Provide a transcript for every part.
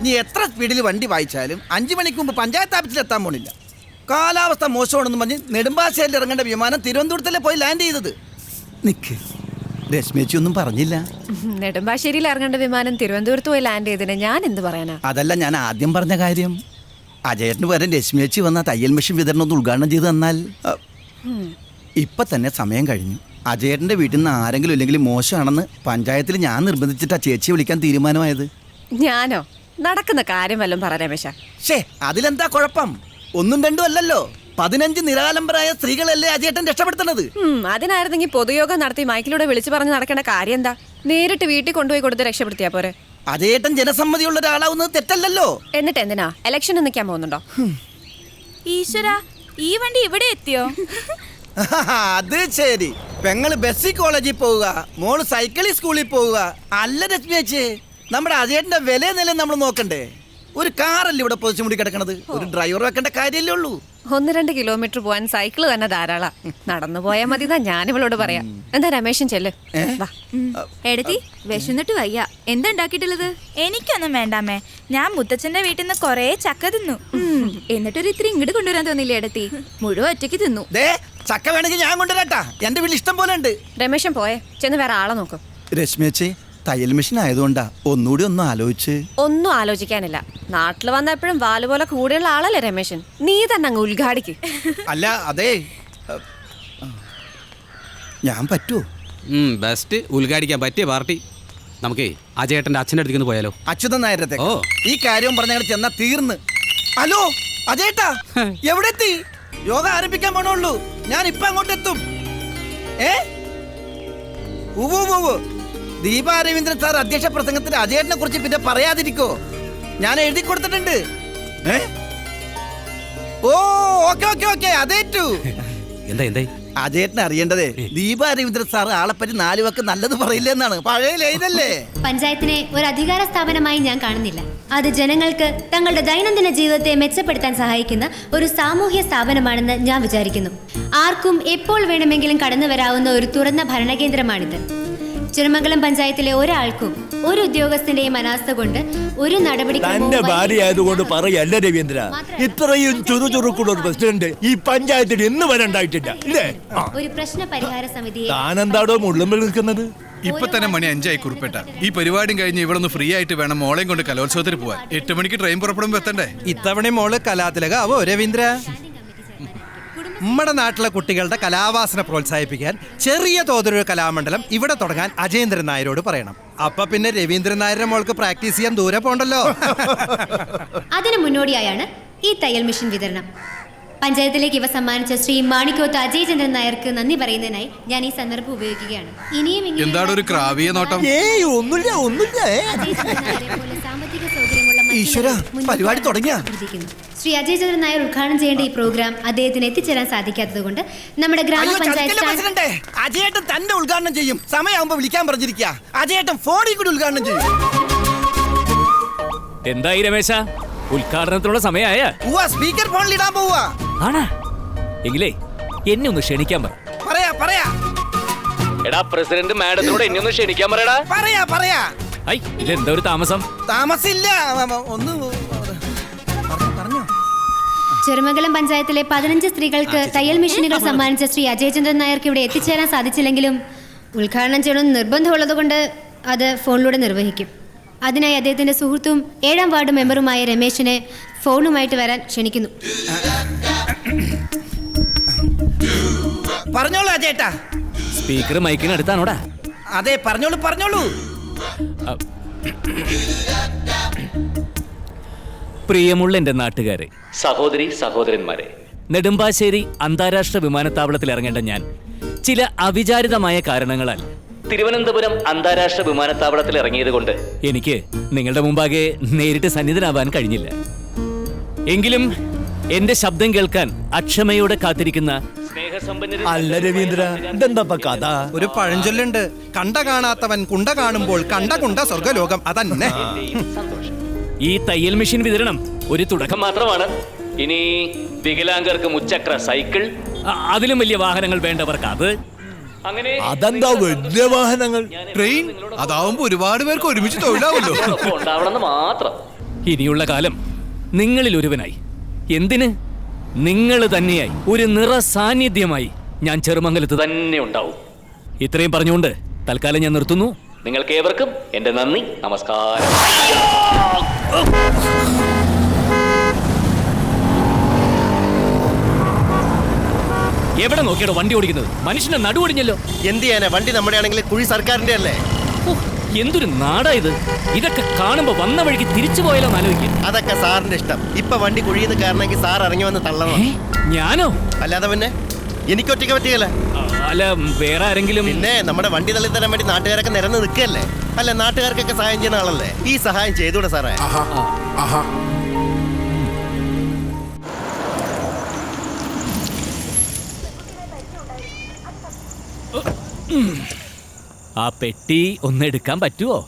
നീ എത്ര സ്പീഡിൽ വണ്ടി വായിച്ചാലും 5 മണിക്ക് മുമ്പ് പഞ്ചായത്ത് ഓഫീസിൽ എത്താൻ പോണില്ല. കാലാവസ്ഥ മോശമാണെന്ന് പറഞ്ഞ് നെടുമ്പാശ്ശേരിയിൽ ഇറങ്ങേണ്ട വിമാനം തിരുവനന്തപുരത്തല്ലേ പോയി ലാൻഡ് ചെയ്തത്. നിക്ക്, രശ്മിയേച്ചി ഒന്നും പറഞ്ഞില്ല. നെടുമ്പാശ്ശേരിയിൽ ഇറങ്ങേണ്ട വിമാനം തിരുവനന്തപുരത്ത് പോയി ലാൻഡ് ചെയ്തതിന് ഞാൻ എന്ത് പറയാനാ? അതല്ല ഞാൻ ആദ്യം പറഞ്ഞ കാര്യം. അജയേട്ടന് പകരം രശ്മിയേച്ചി വന്ന തയ്യൽ മെഷീൻ വിതരണം ഒന്ന് ഉദ്ഘാടനം ചെയ്ത് തന്നാൽ. ഇപ്പൊ തന്നെ സമയം കഴിഞ്ഞു. അജയേട്ടന്റെ വീട്ടിൽ നിന്ന് ആരെങ്കിലും ഇല്ലെങ്കിൽ മോശമാണെന്ന് പഞ്ചായത്തിൽ ഞാൻ നിർബന്ധിച്ചിട്ടാ ചേച്ചിയെ വിളിക്കാൻ തീരുമാനമായത്. ഞാനോ? നടക്കുന്ന കാര്യം വല്ലതും പറ രമേശ. ഷേ, അതിലെന്താ കുഴപ്പം? 1ഉം 2ഉം അല്ലല്ലോ, 15 നിരാലംബരായ സ്ത്രീകളല്ലേ അജയേട്ടൻ രക്ഷപ്പെടുത്തുന്നത്. അതിനായിരുന്നെങ്കിൽ പൊതുയോഗം നടത്തി മൈക്കിലൂടെ വിളിച്ചു പറഞ്ഞ് നടക്കേണ്ട കാര്യം എന്താ? നേരിട്ട് വീട്ടിൽ കൊണ്ടുപോയി കൊടുത്ത് രക്ഷപ്പെടുത്തിയാ പോരെ. അജയേട്ടൻ ജനസമ്മതിയുള്ള ഒരാളാവുന്നത് തെറ്റല്ലല്ലോ. എന്നിട്ട് എന്തിനാ ഇലക്ഷന് നിൽക്കാൻ പോകുന്നുണ്ടോ? ഈശ്വര, ഈ വണ്ടി ഇവിടെ എത്തിയോ? അത് ശരി. പെങ്ങള് ബസ്സിൽ കോളേജിൽ പോവുക, മോള് സൈക്കിളിൽ സ്കൂളിൽ പോവുക. അല്ല രശ്മിയേച്ചി, നമ്മുടെ അജയേട്ടന്റെ വില നില നമ്മൾ നോക്കണ്ടേ? ഒരു കാറല്ലേ ഇവിടെ പൊതിച്ചു മുടി കിടക്കണത്, ഒരു ഡ്രൈവർ വെക്കേണ്ട കാര്യമല്ലേ ഉള്ളൂ. 1-2 കിലോമീറ്റർ പോവാൻ സൈക്കിള് തന്നെ ധാരാള. നടന്നു പോയാൽ മതി എന്നാ ഞാൻ ഇവളോട് പറയാം. എന്താ രമേശൻ ചെല്ല്. എടത്തി, വിശന്നിട്ട് വയ്യ. എന്താ ഉണ്ടാക്കിയിട്ടുള്ളത്? എനിക്കൊന്നും വേണ്ടാമേ. ഞാൻ മുത്തച്ഛന്റെ വീട്ടിൽ നിന്ന് കൊറേ ചക്ക തിന്നു. എന്നിട്ടൊരു ഇത്തിരി ഇങ്ങോട്ട് കൊണ്ടുവരാൻ തോന്നില്ലേ എടത്തി? മുഴുവൻ ഒറ്റയ്ക്ക് തിന്നു. ചക്ക വേണമെങ്കിൽ ഞാൻ കൊണ്ടുവരാട്ടാ, എന്റെ വീട്ടിൽ ഇഷ്ടം പോലെ ഉണ്ട്. രമേശൻ പോയെ, ചെന്ന് വേറെ ആളെ നോക്കും. രശ്മിയേച്ചി, തയ്യൽ മെഷീൻ ആയതുകൊണ്ടാ ഒന്നുകൂടി ഒന്ന് ആലോചിച്ച്. ഒന്നും ആലോചിക്കാനില്ല. നാട്ടിൽ വന്ന എപ്പോഴും വാല് പോലെ കൂടെയുള്ള ആളല്ലേ രമേശൻ. നീ തന്നെ അങ്ങ് ഉദ്ഘാടിക്ക്. അല്ല, അതെ, ഞാൻ പറ്റുമോ? ബെസ്റ്റ്. ഉദ്ഘാടിക്കാൻ പറ്റിയ പാർട്ടി. നമുക്കേ അജയേട്ടന്റെ അച്ഛൻ്റെ അടുത്തേക്ക് പോയാലോ? അച്യുതൻ നായരത്തെ ഈ കാര്യം പറഞ്ഞ ചെന്നാ തീർന്ന്. ഹലോ അജയേട്ടാ, എവിടെ എത്തി? യോഗ ആരംഭിക്കാൻ പോണുള്ളൂ. ഞാൻ ഇപ്പൊ അങ്ങോട്ട് എത്തും. ദീപ രവീന്ദ്രൻ സാർ അധ്യക്ഷ പ്രസംഗത്തിൽ അജയേട്ടനെ കുറിച്ച് പിന്നെ പറയാതിരിക്കോ? ഞാൻ എഴുതി കൊടുത്തിട്ടുണ്ട്. ഓ, ഓക്കെ ഓക്കെ ഓക്കെ, അതേറ്റു. എന്താ അജയേട്ടനെ അറിയേണ്ടതേ, ദീപ രവീന്ദ്രൻ സാർ ആളെപ്പറ്റി 4 വാക്ക് നല്ലത് പറയില്ലെന്നാണ്. പഴയ ലൈനല്ലേ. പഞ്ചായത്തിനെ ഒരു അധികാര സ്ഥാപനമായി ഞാൻ കാണുന്നില്ല. അത് ജനങ്ങൾക്ക് തങ്ങളുടെ ദൈനംദിന ജീവിതത്തെ മെച്ചപ്പെടുത്താൻ സഹായിക്കുന്ന ഒരു സാമൂഹ്യ സ്ഥാപനമാണെന്ന് ഞാൻ വിചാരിക്കുന്നു. ആർക്കും എപ്പോൾ വേണമെങ്കിലും കടന്നു വരാവുന്ന ഒരു തുറന്ന ഭരണകേന്ദ്രമാണിത്. ചെറുമംഗലം പഞ്ചായത്തിലെ ഒരാൾക്കും ഒരു ഉദ്യോഗസ്ഥന്റെയും അനാസ്ഥ കൊണ്ട് ഒരു നടപടിക്രമവും ഭാര്യയായതുകൊണ്ട് പറയല്ല രവീന്ദ്ര, ഇത്രയും ചുറുചുറുക്കുള്ള ഒരു പ്രസിഡന്റ് ഈ പഞ്ചായത്തിൽ ഇന്ന് വരെ ഉണ്ടായിട്ടില്ല. ഒരു പ്രശ്ന പരിഹാര സമിതിയെ താനെന്താടോ മുള്ളുമ്പിൽ നിൽക്കുന്നത്? ഇപ്പൊ തന്നെ മണി 5 ആയി കുറിപ്പേട്ട. ഈ പരിപാടിയും കഴിഞ്ഞ് ഇവിടെ ഒന്ന് ഫ്രീ ആയിട്ട് വേണം മോളെയും കൊണ്ട് കലോത്സവത്തിന് പോവാൻ. 8 മണിക്ക് ട്രെയിൻ പുറപ്പെടുമ്പോ എത്തണ്ടേ? ഇത്തവണ മോള് കലാതിലകാവോ രവീന്ദ്ര? നമ്മുടെ നാട്ടിലെ കുട്ടികളുടെ കലാവാസന പ്രോത്സാഹിപ്പിക്കാൻ ചെറിയ തോതിലൊരു കലാമണ്ഡലം ഇവിടെ തുടങ്ങാൻ അജയേന്ദ്രൻ നായരോട് പറയണം. അപ്പൊ പിന്നെ രവീന്ദ്രൻ നായരുടെ മോൾക്ക് പ്രാക്ടീസ് ചെയ്യാൻ ദൂരെ പോണ്ടല്ലോ. അതിനു മുന്നോടിയായാണ് ഈ തയ്യൽ മെഷീൻ വിതരണം. പഞ്ചായത്തിലേക്ക് ഇവ സമ്മാനിച്ച ശ്രീ മാണിക്കോത്ത് അജയചന്ദ്രൻ നായർക്ക് നന്ദി പറയുന്നതിനായി ഞാൻ ഈ സന്ദർഭം ഉപയോഗിക്കുകയാണ്. ഇനിയും എന്താണ് ഒരു ക്രാവിയ നോട്ടം? സാമ്പത്തിക സൗകര്യമുള്ള പരിപാടി തുടങ്ങിയ ശ്രീ അജയചന്ദ്രൻ നായർ ഉദ്ഘാടനം ചെയ്യേണ്ട ഈ പ്രോഗ്രാം അദ്ദേഹത്തിന് എത്തിച്ചേരാൻ സാധിക്കാത്തതുകൊണ്ട് നമ്മുടെ ഗ്രാമപഞ്ചായത്ത് അജയേട്ടൻ തന്നെ ഉദ്ഘാടനം ചെയ്യും. സമയമാകുമ്പോ വിളിക്കാൻ പറഞ്ഞിരിക്കുക. അജയേട്ടൻ ഫോണിൽ കൂടി ഉദ്ഘാടനം ചെയ്യും. എന്തായി രമേശ, ഉദ്ഘാടനത്തിനുള്ള സമയമായ? സ്പീക്കർ ഫോണിൽ ഇടാൻ പോവാ. ആണാ? എങ്കിലേ എന്നെ ഒന്ന് ക്ഷണിക്കാൻ പറയാ. എടാ പ്രസിഡന്റ് മാഡത്തിനോട് എന്നെ ഒന്ന് ക്ഷണിക്കാൻ പറയടാ. പറയാ. ഐ, ഇതെന്താ ഒരു താമസില്ല. ഒന്ന് പറഞ്ഞോ. ചെറുമംഗലം പഞ്ചായത്തിലെ 15 സ്ത്രീകൾക്ക് തയ്യൽ മെഷീനുകൾ സമ്മാനിച്ച ശ്രീ അജയചന്ദ്രൻ നായർക്ക് ഇവിടെ എത്തിച്ചേരാൻ സാധിച്ചില്ലെങ്കിലും ഉദ്ഘാടനം ചെയ്യണമെന്ന് നിർബന്ധമുള്ളത് കൊണ്ട് അത് ഫോണിലൂടെ നിർവഹിക്കും. അതിനായി അദ്ദേഹത്തിന്റെ സുഹൃത്തും 7ാം വാർഡ് മെമ്പറുമായ രമേശിനെ ഫോണുമായിട്ട് വരാൻ ക്ഷണിക്കുന്നു. പറഞ്ഞോളൂ അജയേട്ടാ. സ്പീക്കർ മൈക്കിന് അടുത്താണോടാ? അതെ, പറഞ്ഞോളൂ. പ്രിയമുള്ള എന്റെ നാട്ടുകാരെ, സഹോദരി സഹോദരന്മാരെ, നെടുമ്പാശ്ശേരി അന്താരാഷ്ട്ര വിമാനത്താവളത്തിൽ ഇറങ്ങേണ്ട ഞാൻ ചില അവിചാരിതമായ കാരണങ്ങളാൽ തിരുവനന്തപുരം അന്താരാഷ്ട്ര വിമാനത്താവളത്തിൽ ഇറങ്ങിയത് കൊണ്ട് എനിക്ക് നിങ്ങളുടെ മുമ്പാകെ നേരിട്ട് സന്നിധനാവാൻ കഴിഞ്ഞില്ല. എങ്കിലും എന്റെ ശബ്ദം കേൾക്കാൻ അക്ഷമയോടെ കാത്തിരിക്കുന്ന അല്ല രവീന്ദ്ര, ഇതെന്താ കഥ? ഒരു പഴഞ്ചൊല്ലുണ്ട്, കണ്ട കാണാത്തവൻ കുണ്ട കാണുമ്പോൾ കണ്ട സ്വർഗലോകം. അതന്നെ. ഈ തയ്യൽ മെഷീൻ വിതരണം ഒരു തുടക്കം മാത്രമാണ്. ഇനി വികലാംഗർക്ക് മുച്ചക്ര സൈക്കിൾ, അതിലും വലിയ വാഹനങ്ങൾ വേണ്ടവർക്ക് അത്, അങ്ങനെ അതെന്താ വലിയ വാഹനങ്ങൾ? ട്രെയിൻ, അതാവുമ്പോ ഒരുപാട് പേർക്ക് ഒരുമിച്ച് തൊഴിലാവല്ലോ. ഉണ്ടാവണമെന്ന് മാത്രം. ഇനിയുള്ള കാലം നിങ്ങളിൽ ഒരുവനായി, എന്തിന് നിങ്ങൾ തന്നെയായി, ഒരു നിറ സാന്നിധ്യമായി ഞാൻ ചെറുമംഗലത്ത് തന്നെ ഉണ്ടാവും. ഇത്രയും പറഞ്ഞുകൊണ്ട് തൽക്കാലം ഞാൻ നിർത്തുന്നു. നിങ്ങൾക്ക് ഏവർക്കും എന്റെ നന്ദി, നമസ്കാരം. എവിടെ നോക്കിയാടോ വണ്ടി ഓടിക്കുന്നത്? മനുഷ്യനെ നടുവൊടിഞ്ഞല്ലോ. എന്ത് ചെയ്യാനാ, വണ്ടി നമ്മുടെ ആണെങ്കിൽ കുഴി സർക്കാരിന്റെ അല്ലേ. എന്തൊരു നാടാ ഇത്. ഇതൊക്കെ കാണുമ്പോ വന്ന വഴിക്ക് തിരിച്ചു പോയാലോ ആലോചിക്കും. അതൊക്കെ സാറിന്റെ ഇഷ്ടം. ഇപ്പൊ വണ്ടി കുഴിയെന്ന് കാരണമെങ്കിൽ സാർ ഇറങ്ങി വന്ന് തള്ളണം. ഞാനോ? അല്ലാതെ പിന്നെ എനിക്കൊറ്റയ്ക്ക് പറ്റിയല്ല. അല്ല, വേറെ ആരെങ്കിലും? പിന്നെ നമ്മുടെ വണ്ടി തള്ളി തരാൻ വേണ്ടി നാട്ടുകാരൊക്കെ നിരന്ന് നിൽക്കല്ലേ. അല്ല, നാട്ടുകാർക്കൊക്കെ സഹായം ചെയ്യുന്ന ആളല്ലേ. ഈ സഹായം ചെയ്തൂടെ സാറേ? ആ പെട്ടി ഒന്ന് എടുക്കാൻ പറ്റുമോ?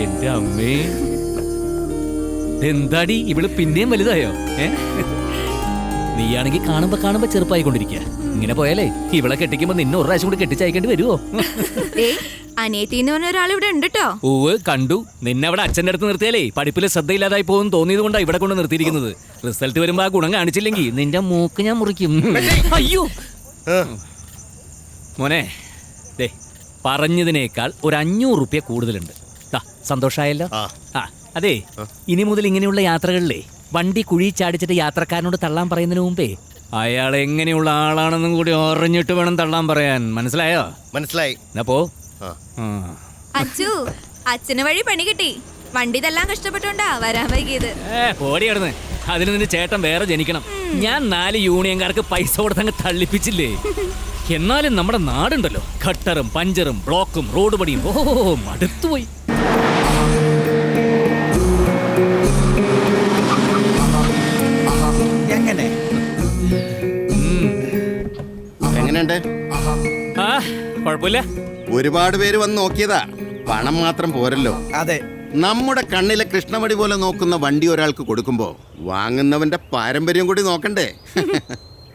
എന്റെ അമ്മേ, എന്താടി ഇവള് പിന്നെയും വലുതായോ? നീയാണെങ്കി കാണുമ്പോ ചെറുപ്പായിക്കൊണ്ടിരിക്കുക. ഇങ്ങനെ പോയാലേ ഇവളെ കെട്ടിക്കുമ്പോ നിന്നെ ഒരു പ്രാവശ്യം കൂടി കെട്ടിച്ചയക്കേണ്ടി വരുമോ? അനിയത്തി എന്ന് പറഞ്ഞ ഒരാൾ ഇവിടെ ഉണ്ട് കേട്ടോ. ഓവ് കണ്ടു. നിന്നെ അവിടെ അച്ഛൻ്റെ അടുത്ത് നിർത്തിയാലേ പഠിപ്പിൽ ശ്രദ്ധയില്ലാതായി പോകും തോന്നിയത് കൊണ്ടാണ് ഇവിടെ കൊണ്ട് നിർത്തിയിരിക്കുന്നത്. റിസൾട്ട് വരുമ്പോ ആ ഗുണം കാണിച്ചില്ലെങ്കിൽ നിന്റെ മൂക്ക് ഞാൻ മുറിക്കും. അയ്യോ മോനെ, ദേ പറഞ്ഞതിനേക്കാൾ ഒരു 500 റുപ്യ കൂടുതലുണ്ട്. സന്തോഷമായല്ലോ. അതെ, ഇനി മുതൽ ഇങ്ങനെയുള്ള യാത്രകളിലേ വണ്ടി കുഴി ചാടിച്ചിട്ട് യാത്രക്കാരനോട് തള്ളാൻ പറയുന്നതിന് മുമ്പേ അയാൾ എങ്ങനെയുള്ള ആളാണെന്നും കൂടി അറിഞ്ഞിട്ട് വേണം തള്ളാൻ പറയാൻ. മനസ്സിലായോ? മനസ്സിലായി. പോ. അച്ചു, അച്ഛന് വഴി പണി കിട്ടി. വണ്ടി തല്ലാൻ കഷ്ടപ്പെട്ടോണ്ടാ വരാൻ വൈകിയത്. ഓടി കിടന്ന് അതിന് നിന്റെ ചേട്ടൻ വേറെ ജനിക്കണം. ഞാൻ 4 യൂണിയൻകാർക്ക് പൈസ കൊടുത്തങ്ങ് തള്ളിപ്പിച്ചില്ലേ. എന്നാലും നമ്മുടെ നാടുണ്ടല്ലോ, ഖട്ടറും പഞ്ചറും ബ്ലോക്കും റോഡ് പണിയും. ഓ മടുത്തുപോയി. എങ്ങനെയുണ്ട്? കുഴപ്പമില്ല. ഒരുപാട് പേര് വന്ന് നോക്കിയതാ. പണം മാത്രം പോരല്ലോ. അതെ, നമ്മുടെ കണ്ണിലെ കൃഷ്ണമണി പോലെ നോക്കുന്ന വണ്ടി ഒരാൾക്ക് കൊടുക്കുമ്പോ വാങ്ങുന്നവന്റെ പാരമ്പര്യം കൂടി നോക്കണ്ടേ?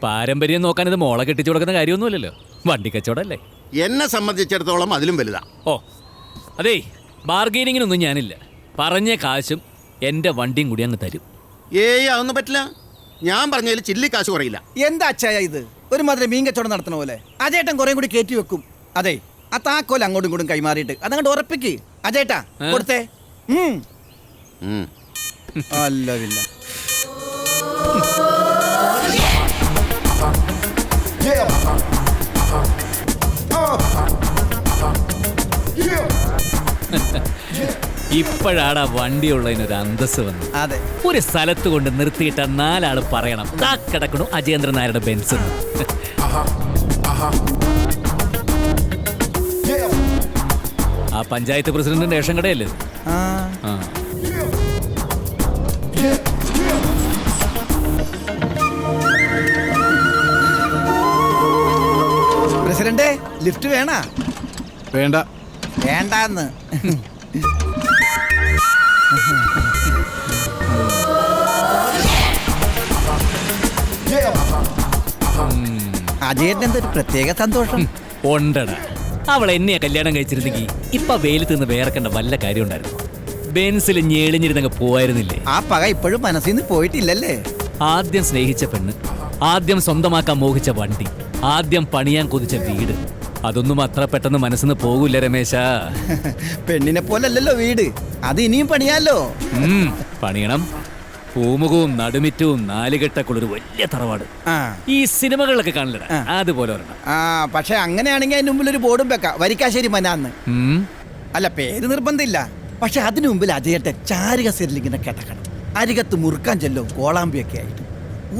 പാരമ്പര്യം നോക്കാൻ ഇത് മോളെ കെട്ടിച്ചു കൊടുക്കുന്ന കാര്യമൊന്നുമില്ലല്ലോ. വണ്ടി കച്ചവടല്ലേ. എന്നെ സംബന്ധിച്ചിടത്തോളം അതിലും വലുതാ. ഓ അതേ, ബാർഗെയിനിങ്ങിനൊന്നും ഞാനില്ല. പറഞ്ഞ കാശും എന്റെ വണ്ടിയും കൂടി അങ്ങ് തരും. ഏയ് അതൊന്നും പറ്റില്ല. ഞാൻ പറഞ്ഞതിൽ ചില്ലി കാശ് കുറയില്ല. എന്താ അച്ചായ ഇത്? ഒരുമാതിരി മീൻ കച്ചവടം നടത്തണ പോലെ. അജേട്ടൻ കുറേ കൂടി കയറ്റി വെക്കും. അതെ, ആ താക്കോൽ അങ്ങോട്ടും ഇങ്ങോട്ടും കൈമാറിയിട്ട് അതങ്ങോട്ട് ഉറപ്പിക്ക്. അജേട്ടാ കൊടുത്തേ. അല്ലവില്ല. ഇപ്പോഴാണ് വണ്ടിയുള്ളതിനൊരു അന്തസ് വന്നു. അതെ, ഒരു സ്ഥലത്ത് കൊണ്ട് നിർത്തിയിട്ട 4 ആള് പറയണം താ കിടക്കണു അജേന്ദ്രൻ നായരുടെ ബെൻസ്. ആ പഞ്ചായത്ത് പ്രസിഡന്റിന്റെ റേഷൻ കടയല്ലേ? പ്രസിഡന്റ്, ലിഫ്റ്റ് വേണ? വേണ്ട. വേണ്ടാന്ന്. അജയന്റെ എന്തൊരു പ്രത്യേക സന്തോഷം ഉണ്ടടാ. അവൾ എന്നെയാ കല്യാണം കഴിച്ചിരുന്നെങ്കിൽ ഇപ്പൊ വെയിലത്ത് നിന്ന് വേർക്കേണ്ട വല്ല കാര്യം ഉണ്ടായിരുന്നു. ബെൻസിൽ ഞെളിഞ്ഞിരുന്നങ്ങ് പോവായിരുന്നില്ലേ? ആ പക ഇപ്പോഴും മനസ്സിൽ നിന്ന് പോയിട്ടില്ലല്ലേ? ആദ്യം സ്നേഹിച്ച പെണ്ണ്, ആദ്യം സ്വന്തമാക്കാൻ മോഹിച്ച വണ്ടി, ആദ്യം പണിയാൻ കൊതിച്ച വീട്, അതൊന്നും അത്ര പെട്ടെന്ന് മനസ്സിന്ന് പോകൂല രമേശ. പെണ്ണിനെ പോലല്ലോ വീട്, അത് ഇനിയും പണിയാലോ. പണിയണം. പൂമുഖവും നടുമിറ്റവും 4 കെട്ടക്കുള്ളൊരു വലിയ തറവാട്. ഈ സിനിമകളിലൊക്കെ കാണില്ലടാ, അതുപോലെ ഒരെണ്ണം. പക്ഷെ അങ്ങനെയാണെങ്കിൽ അതിന് മുമ്പിൽ ഒരു ബോർഡും വെക്കാം, വരിക്കാശ്ശേരി മനാന്ന്. അല്ല, പേര് നിർബന്ധമില്ല. പക്ഷെ അതിനു മുമ്പിൽ അജയേട്ടൻ ചാരുകസേരിൽ ഇങ്ങനെ കിടക്കണം. അരികത്ത് മുറുക്കാൻ ചെല്ലും കോളാമ്പിയൊക്കെ ആയിട്ട്.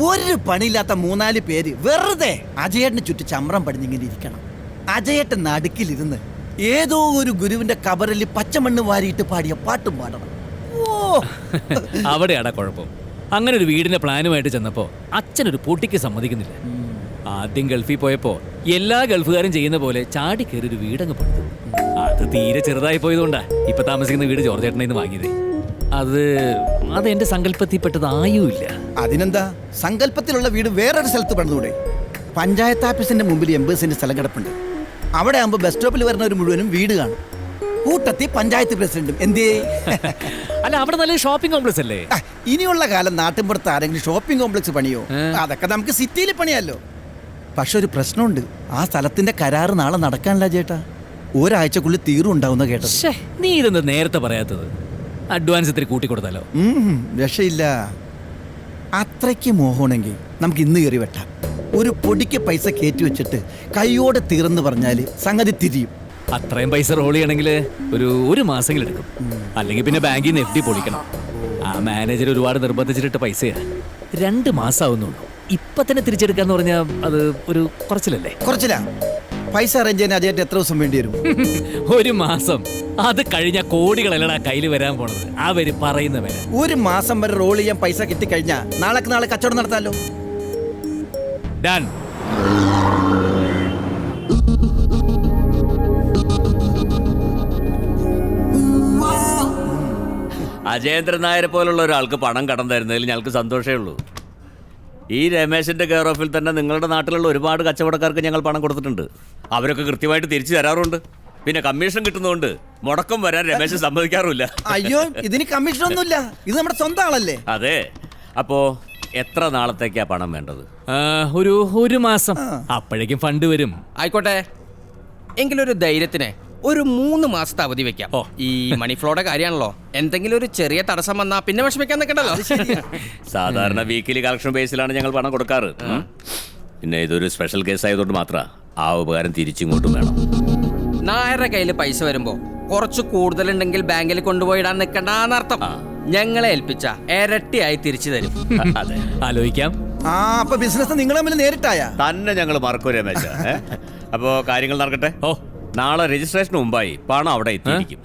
ഒരു പണിയില്ലാത്ത 3-4 പേര് വെറുതെ അജയേട്ടന് ചുറ്റും ചമ്രം പടിഞ്ഞിങ്ങനെ ഇരിക്കണം. അജയേട്ടൻ നടുക്കിലിരുന്ന് ഏതോ ഒരു ഗുരുവിന്റെ കബറിൽ പച്ചമണ്ണ് വാരിയിട്ട് പാടിയ പാട്ടും പാടണം. അവിടെയാടാ കുഴപ്പം. അങ്ങനെ ഒരു വീടിന്റെ പ്ലാനുമായിട്ട് ചെന്നപ്പോ അച്ഛനൊരു പൊട്ടിക്ക് സമ്മതിക്കുന്നില്ല. ആദ്യം ഗൾഫിൽ പോയപ്പോ എല്ലാ ഗൾഫുകാരും ചെയ്യുന്ന പോലെ ചാടി കയറി ഒരു വീടങ്ങ് പണിതു. അത് തീരെ ചെറുതായി പോയതുകൊണ്ടാ ഇപ്പൊ താമസിക്കുന്ന വീട് ജോർജേട്ടനെ നിന്ന് വാങ്ങിയത്. അത് എന്റെ സങ്കല്പത്തിൽ പെട്ടതായുമില്ല. അതിനെന്താ, സങ്കല്പത്തിലുള്ള വീട് വേറൊരു സ്ഥലത്ത് പണിതൂടെ? പഞ്ചായത്ത് ഓഫീസിന്റെ മുമ്പിൽ 80 സെന്റ് സ്ഥലം കിടപ്പുണ്ട്. അവിടെ ആകുമ്പോൾ ബസ് സ്റ്റോപ്പിൽ വരുന്നവർ മുഴുവനും വീട് കാണും. കൂട്ടത്തിൽ പഞ്ചായത്ത് പ്രസിഡന്റും. എന്തേ? അല്ല അവിടെ നല്ല ഷോപ്പിംഗ് കോംപ്ലക്സ് അല്ലേ? ഇനിയുള്ള കാലം നാട്ടിൻപുറത്ത് ആരെങ്കിലും ഷോപ്പിംഗ് കോംപ്ലക്സ് പണിയോ? അതൊക്കെ നമുക്ക് സിറ്റിയിൽ പണിയാലോ. പക്ഷെ ഒരു പ്രശ്നമുണ്ട്. ആ സ്ഥലത്തിന്റെ കരാറ് നാളെ നടക്കാനില്ല ചേട്ടാ. ഒരാഴ്ചക്കുള്ളിൽ തീരുണ്ടാവുന്ന കേട്ടത്. നീ ഇതെന്ത് നേരത്തെ പറയാത്തത്? അഡ്വാൻസ് ഇത്തിരി കൂട്ടിക്കൊടുത്താലോ? രക്ഷയില്ല. അത്രയ്ക്ക് മോഹമാണെങ്കിൽ നമുക്ക് ഇന്ന് കയറി വെട്ടാം. ഒരു പൊടിക്ക് പൈസ കയറ്റി വെച്ചിട്ട് കൈയോടെ തീർന്ന് പറഞ്ഞാല് സംഗതി തിരിയും. അത്രയും പൈസ റോൾ ചെയ്യണമെങ്കിൽ ഒരു മാസമെങ്കിലും എടുക്കും. അല്ലെങ്കിൽ പിന്നെ ബാങ്കിൽ നിന്ന് FD പൊളിക്കണം. ആ മാനേജർ ഒരുപാട് നിർബന്ധിച്ചിട്ട് പൈസയാ 2 മാസമാവുന്നുള്ളൂ. ഇപ്പൊ തന്നെ തിരിച്ചെടുക്കാന്ന് പറഞ്ഞാൽ അത് ഒരു കുറച്ചിലല്ലേ? കുറച്ചില്ല. പൈസ അറേഞ്ച് ചെയ്യാൻ അജയറ്റ് എത്ര ദിവസം വേണ്ടി വരും? 1 മാസം. അത് കഴിഞ്ഞ കോടികളല്ലടാ കയ്യിൽ വരാൻ പോണത്. അവര് പറയുന്ന വില. 1 മാസം വരെ റോൾ ചെയ്യാൻ പൈസ കിട്ടിക്കഴിഞ്ഞാ നാളെ കച്ചവടം നടത്താലോ. ഡൺ. അജയേന്ദ്രൻ നായരെ പോലുള്ള ഒരാൾക്ക് പണം കടം തരുന്നതിൽ ഞങ്ങൾക്ക് സന്തോഷമേ ഉള്ളൂ. ഈ രമേശിന്റെ കെയർ ഓഫിൽ തന്നെ നിങ്ങളുടെ നാട്ടിലുള്ള ഒരുപാട് കച്ചവടക്കാർക്ക് ഞങ്ങൾ പണം കൊടുത്തിട്ടുണ്ട്. അവരൊക്കെ കൃത്യമായിട്ട് തിരിച്ചു തരാറുണ്ട്. പിന്നെ കമ്മീഷൻ കിട്ടുന്നതുകൊണ്ട് മുടക്കം വരാൻ രമേശ് സമ്മതിക്കാറുമില്ല. അയ്യോ, ഇതിന് കമ്മീഷൻ ഒന്നുമില്ല. ഇത് നമ്മുടെ സ്വന്തം ആളല്ലേ? അതെ. അപ്പോ എത്ര നാളത്തേക്കാ പണം വേണ്ടത്? ഒരു മാസം. അപ്പോഴേക്കും ഫണ്ട് വരും. ആയിക്കോട്ടെ. എങ്കിലൊരു ധൈര്യത്തിന് ഒരു 3 മാസത്തെ അവധി വെക്കാം. ഈ മണി ഫ്ലോയുടെ കാര്യമാണല്ലോ. എന്തെങ്കിലും ഒരു ചെറിയ തടസ്സം വന്നാ പിന്നെ വിഷമിക്കാൻ നിൽക്കണ്ടല്ലോ. സാധാരണ വീക്കിലി കളക്ഷൻ ബേസിലാണ് ഞങ്ങൾ പണം കൊടുക്കാറ്. പിന്നെ ഇതൊരു സ്പെഷ്യൽ കേസ് ആയതുകൊണ്ട് മാത്രം ആ ഉപകാരം തിരിച്ചിങ്ങോട്ടും വേണം. നായരുടെ കയ്യിൽ പൈസ വരുമ്പോ കുറച്ച് കൂടുതലുണ്ടെങ്കിൽ ബാങ്കിൽ കൊണ്ടുപോയിടാൻ നിൽക്കണ്ടെന്നർത്ഥം. ഞങ്ങളെ ഏൽപ്പിച്ച ഇരട്ടിയായി തിരിച്ചു തരും. അതെ, ആലോചിക്കാം. അപ്പൊ ബിസിനസ് നിങ്ങൾ തമ്മിൽ നേരിട്ടായ തന്നെ ഞങ്ങൾ മറക്കൂ രമേശ. അപ്പോ കാര്യങ്ങൾ നടക്കട്ടെ. നാളെ രജിസ്ട്രേഷന് മുമ്പായി പണം അവിടെ എത്തിയിരിക്കും.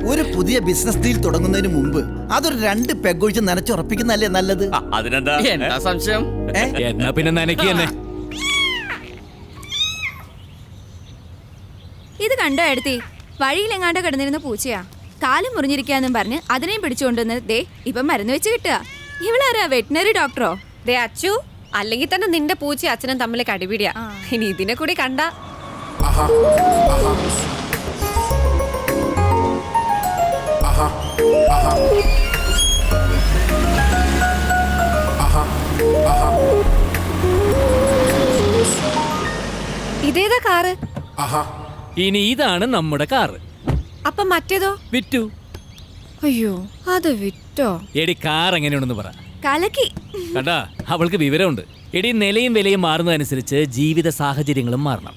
ഒരു പുതിയ ബിസിനസ് ഡീൽ തുടങ്ങുന്നതിന് മുമ്പ് അതൊരു 2 പെഗൊഴിച്ച് നനച്ചുറപ്പിക്കുന്നല്ലേ നല്ലത്? അതിനെന്താ എന്താ സംശയം? എന്നാ പിന്നെ നനയ്ക്ക് തന്നെ. ഇത് കണ്ടോ എടുത്തി? വഴിയിലെങ്ങാണ്ട് കിടന്നിരുന്ന പൂച്ചയാ. കാല് മുറിഞ്ഞിരിക്കാന്നും പറഞ്ഞ് അതിനെയും പിടിച്ചുകൊണ്ടുവന്ന് ദേ ഇപ്പം മരുന്ന് വെച്ച് കിട്ടുക. ഇവളാരാ? വെറ്റിനറി ഡോക്ടറോ? ദേ അച്ചു, അല്ലെങ്കിൽ തന്നെ നിന്റെ പൂച്ച അച്ഛനും തമ്മിൽ കടിപിടിയാ. ഇനി ഇതിനെ കൂടി കണ്ട ഇതേതാ കാറ്? ഇനി ഇതാണ് നമ്മുടെ കാറ്. അപ്പൊ മറ്റേതോ? വിറ്റു. അയ്യോ, അത് വിറ്റോ? എടി കാർ എങ്ങനെയാണെന്ന് പറ. കലക്കി. കണ്ടാ, അവൾക്ക് വിവരമുണ്ട്. എടി നിലയും വിലയും മാറുന്നതനുസരിച്ച് ജീവിത സാഹചര്യങ്ങളും മാറണം.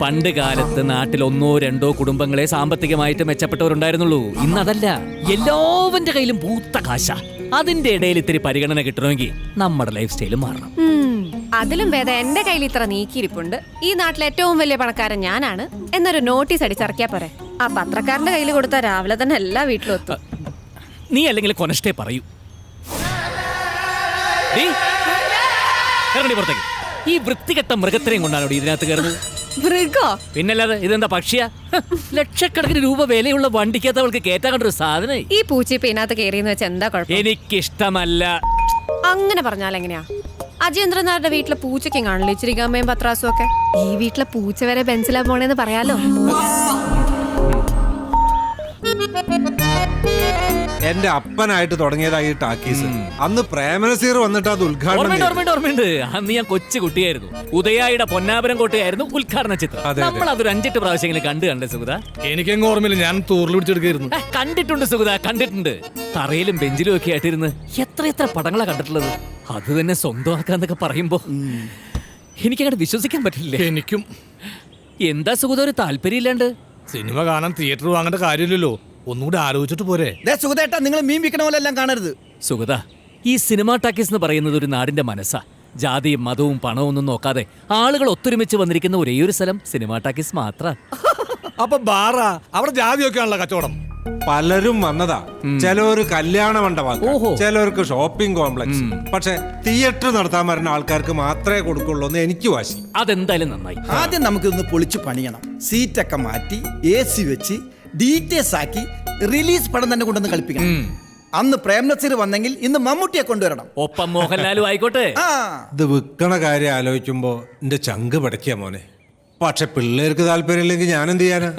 പണ്ട് കാലത്ത് നാട്ടിൽ 1-2 കുടുംബങ്ങളെ സാമ്പത്തികമായിട്ട് മെച്ചപ്പെട്ടവരുണ്ടായിരുന്നുള്ളൂ. ഇന്നതല്ല, എല്ലാവന്റെ കയ്യിലും പൂത്ത കാശ. അതിന്റെ ഇടയിൽ ഇത്തിരി പരിഗണന കിട്ടണമെങ്കിൽ നമ്മുടെ ലൈഫ് സ്റ്റൈലും മാറണം. അതിലും ഭേദം എന്റെ കയ്യിൽ ഇത്ര നീക്കിയിരിപ്പുണ്ട്, ഈ നാട്ടിലെ ഏറ്റവും വലിയ പണക്കാരൻ ഞാനാണ് എന്നൊരു നോട്ടീസ് അടിച്ചിറക്കിയാ പോരെ. ആ പത്രക്കാരന്റെ കയ്യിൽ കൊടുത്താൽ രാവിലെ തന്നെ എല്ലാ വീട്ടിലും എത്തും. നീ അല്ലെങ്കിൽ കൊനഷ്ടേ പറയൂ. പുറത്തേക്ക്. ഈ വൃത്തികെട്ട മൃഗത്തിനെയും കൊണ്ടാണോ ഇതിനകത്ത് കയറുന്നത്? മൃഗോ? പിന്നല്ലാതെ ഇതെന്താ പക്ഷിയാ? ലക്ഷക്കണക്കിന് രൂപ വിലയുള്ള വണ്ടിക്കകത്ത് അവൾക്ക് കേറ്റാൻ കണ്ടൊരു സാധനം. ഈ പൂച്ചിപ്പ് ഇതിനകത്ത് കയറിയെന്ന് വെച്ചാൽ എന്താ കുഴപ്പം? എനിക്കിഷ്ടമല്ല. അങ്ങനെ പറഞ്ഞാൽ എങ്ങനെയാ? അജേന്ദ്രൻ നായരുടെ വീട്ടിലെ പൂച്ചയ്ക്കും കാണില്ല ഇച്ചിരി ഗമ്മയും പത്രാസും ഒക്കെ. ഈ വീട്ടിലെ പൂച്ച വരെ ബെഞ്ചിലാ പോണേന്ന് പറയാലോ. എന്റെ അപ്പനായിട്ട് തുടങ്ങിയതായി ടാക്കീസ്. അന്ന് പ്രേമനസീർ വന്നിട്ട് അത് ഓർമ്മയുണ്ട്. അന്ന് ഞാൻ കൊച്ചു കുട്ടിയായിരുന്നു. ഉദയായുടെ പൊന്നാപുരം കോട്ടയായിരുന്നു ഉദ്ഘാടന ചിത്രം. നമ്മൾ അതൊരു 5-8 പ്രാവശ്യങ്ങളിൽ കണ്ടേ സുഗത? എനിക്കെങ്ങും ഓർമ്മയില്ല. ഞാൻ തൂറിൽ പിടിച്ചെടുക്കായിരുന്നു. കണ്ടിട്ടുണ്ട് സുഗത, കണ്ടിട്ടുണ്ട്. തറയിലും ബെഞ്ചിലും ഒക്കെ ആയിട്ടിരുന്ന് എത്ര പടങ്ങളാ കണ്ടിട്ടുള്ളത്. അത് തന്നെ സ്വന്തമാക്കാന്നൊക്കെ പറയുമ്പോ എനിക്കങ്ങോട്ട് വിശ്വസിക്കാൻ പറ്റില്ല. എനിക്കും. എന്താ സുഗത ഒരു താല്പര്യമില്ലാണ്ട്? സിനിമ കാണാൻ തിയേറ്റർ വാങ്ങേണ്ട കാര്യമില്ലല്ലോ. ഒന്നുകൂടി ആലോചിച്ചിട്ട് പോരെ. സുഗതേട്ടാ, നിങ്ങൾ മീൻ വിൽക്കണ പോലെ എല്ലാം കാണരുത്. സുഗത, ഈ സിനിമാ ടാക്കീസ് എന്ന് പറയുന്നത് ഒരു നാടിന്റെ മനസ്സാ. ജാതിയും മതവും പണവും ഒന്നും നോക്കാതെ ആളുകൾ ഒത്തൊരുമിച്ച് വന്നിരിക്കുന്ന ഒരേ ഒരു സ്ഥലം സിനിമാ ടാക്കീസ് മാത്രം. അപ്പൊ ബാറാ? അവിടെ ജാതിയൊക്കെ ആണല്ലോ കച്ചവടം. പലരും വന്നതാ. ചിലവര് കല്യാണ മണ്ഡപം, ചിലവർക്ക് ഷോപ്പിംഗ് കോംപ്ലക്സ്. പക്ഷെ തിയേറ്റർ നടത്താൻ വരുന്ന ആൾക്കാർക്ക് മാത്രമേ കൊടുക്കുള്ളൂ എന്ന് എനിക്ക് വാശി. അതെന്തായാലും നന്നായി. ആദ്യം നമുക്കിതൊന്ന് പൊളിച്ചു പണിയണം. സീറ്റൊക്കെ മാറ്റി AC വെച്ച് ഡീറ്റെയിൽസ് ആക്കി റിലീസ് പടം തന്നെ കൊണ്ടുവന്ന് കളിപ്പിക്കണം. അന്ന് പ്രേംനസീർ വന്നെങ്കിൽ ഇന്ന് മമ്മൂട്ടിയെ കൊണ്ടുവരണം. ഒപ്പം മോഹൻലാലും ആയിക്കോട്ടെ. ഇത് വിൽക്കണ കാര്യം ആലോചിക്കുമ്പോ എന്റെ ചങ്ക് പടയ്ക്കുക മോനെ. പക്ഷെ പിള്ളേർക്ക് താല്പര്യമില്ലെങ്കിൽ ഞാൻ എന്ത് ചെയ്യാനാ?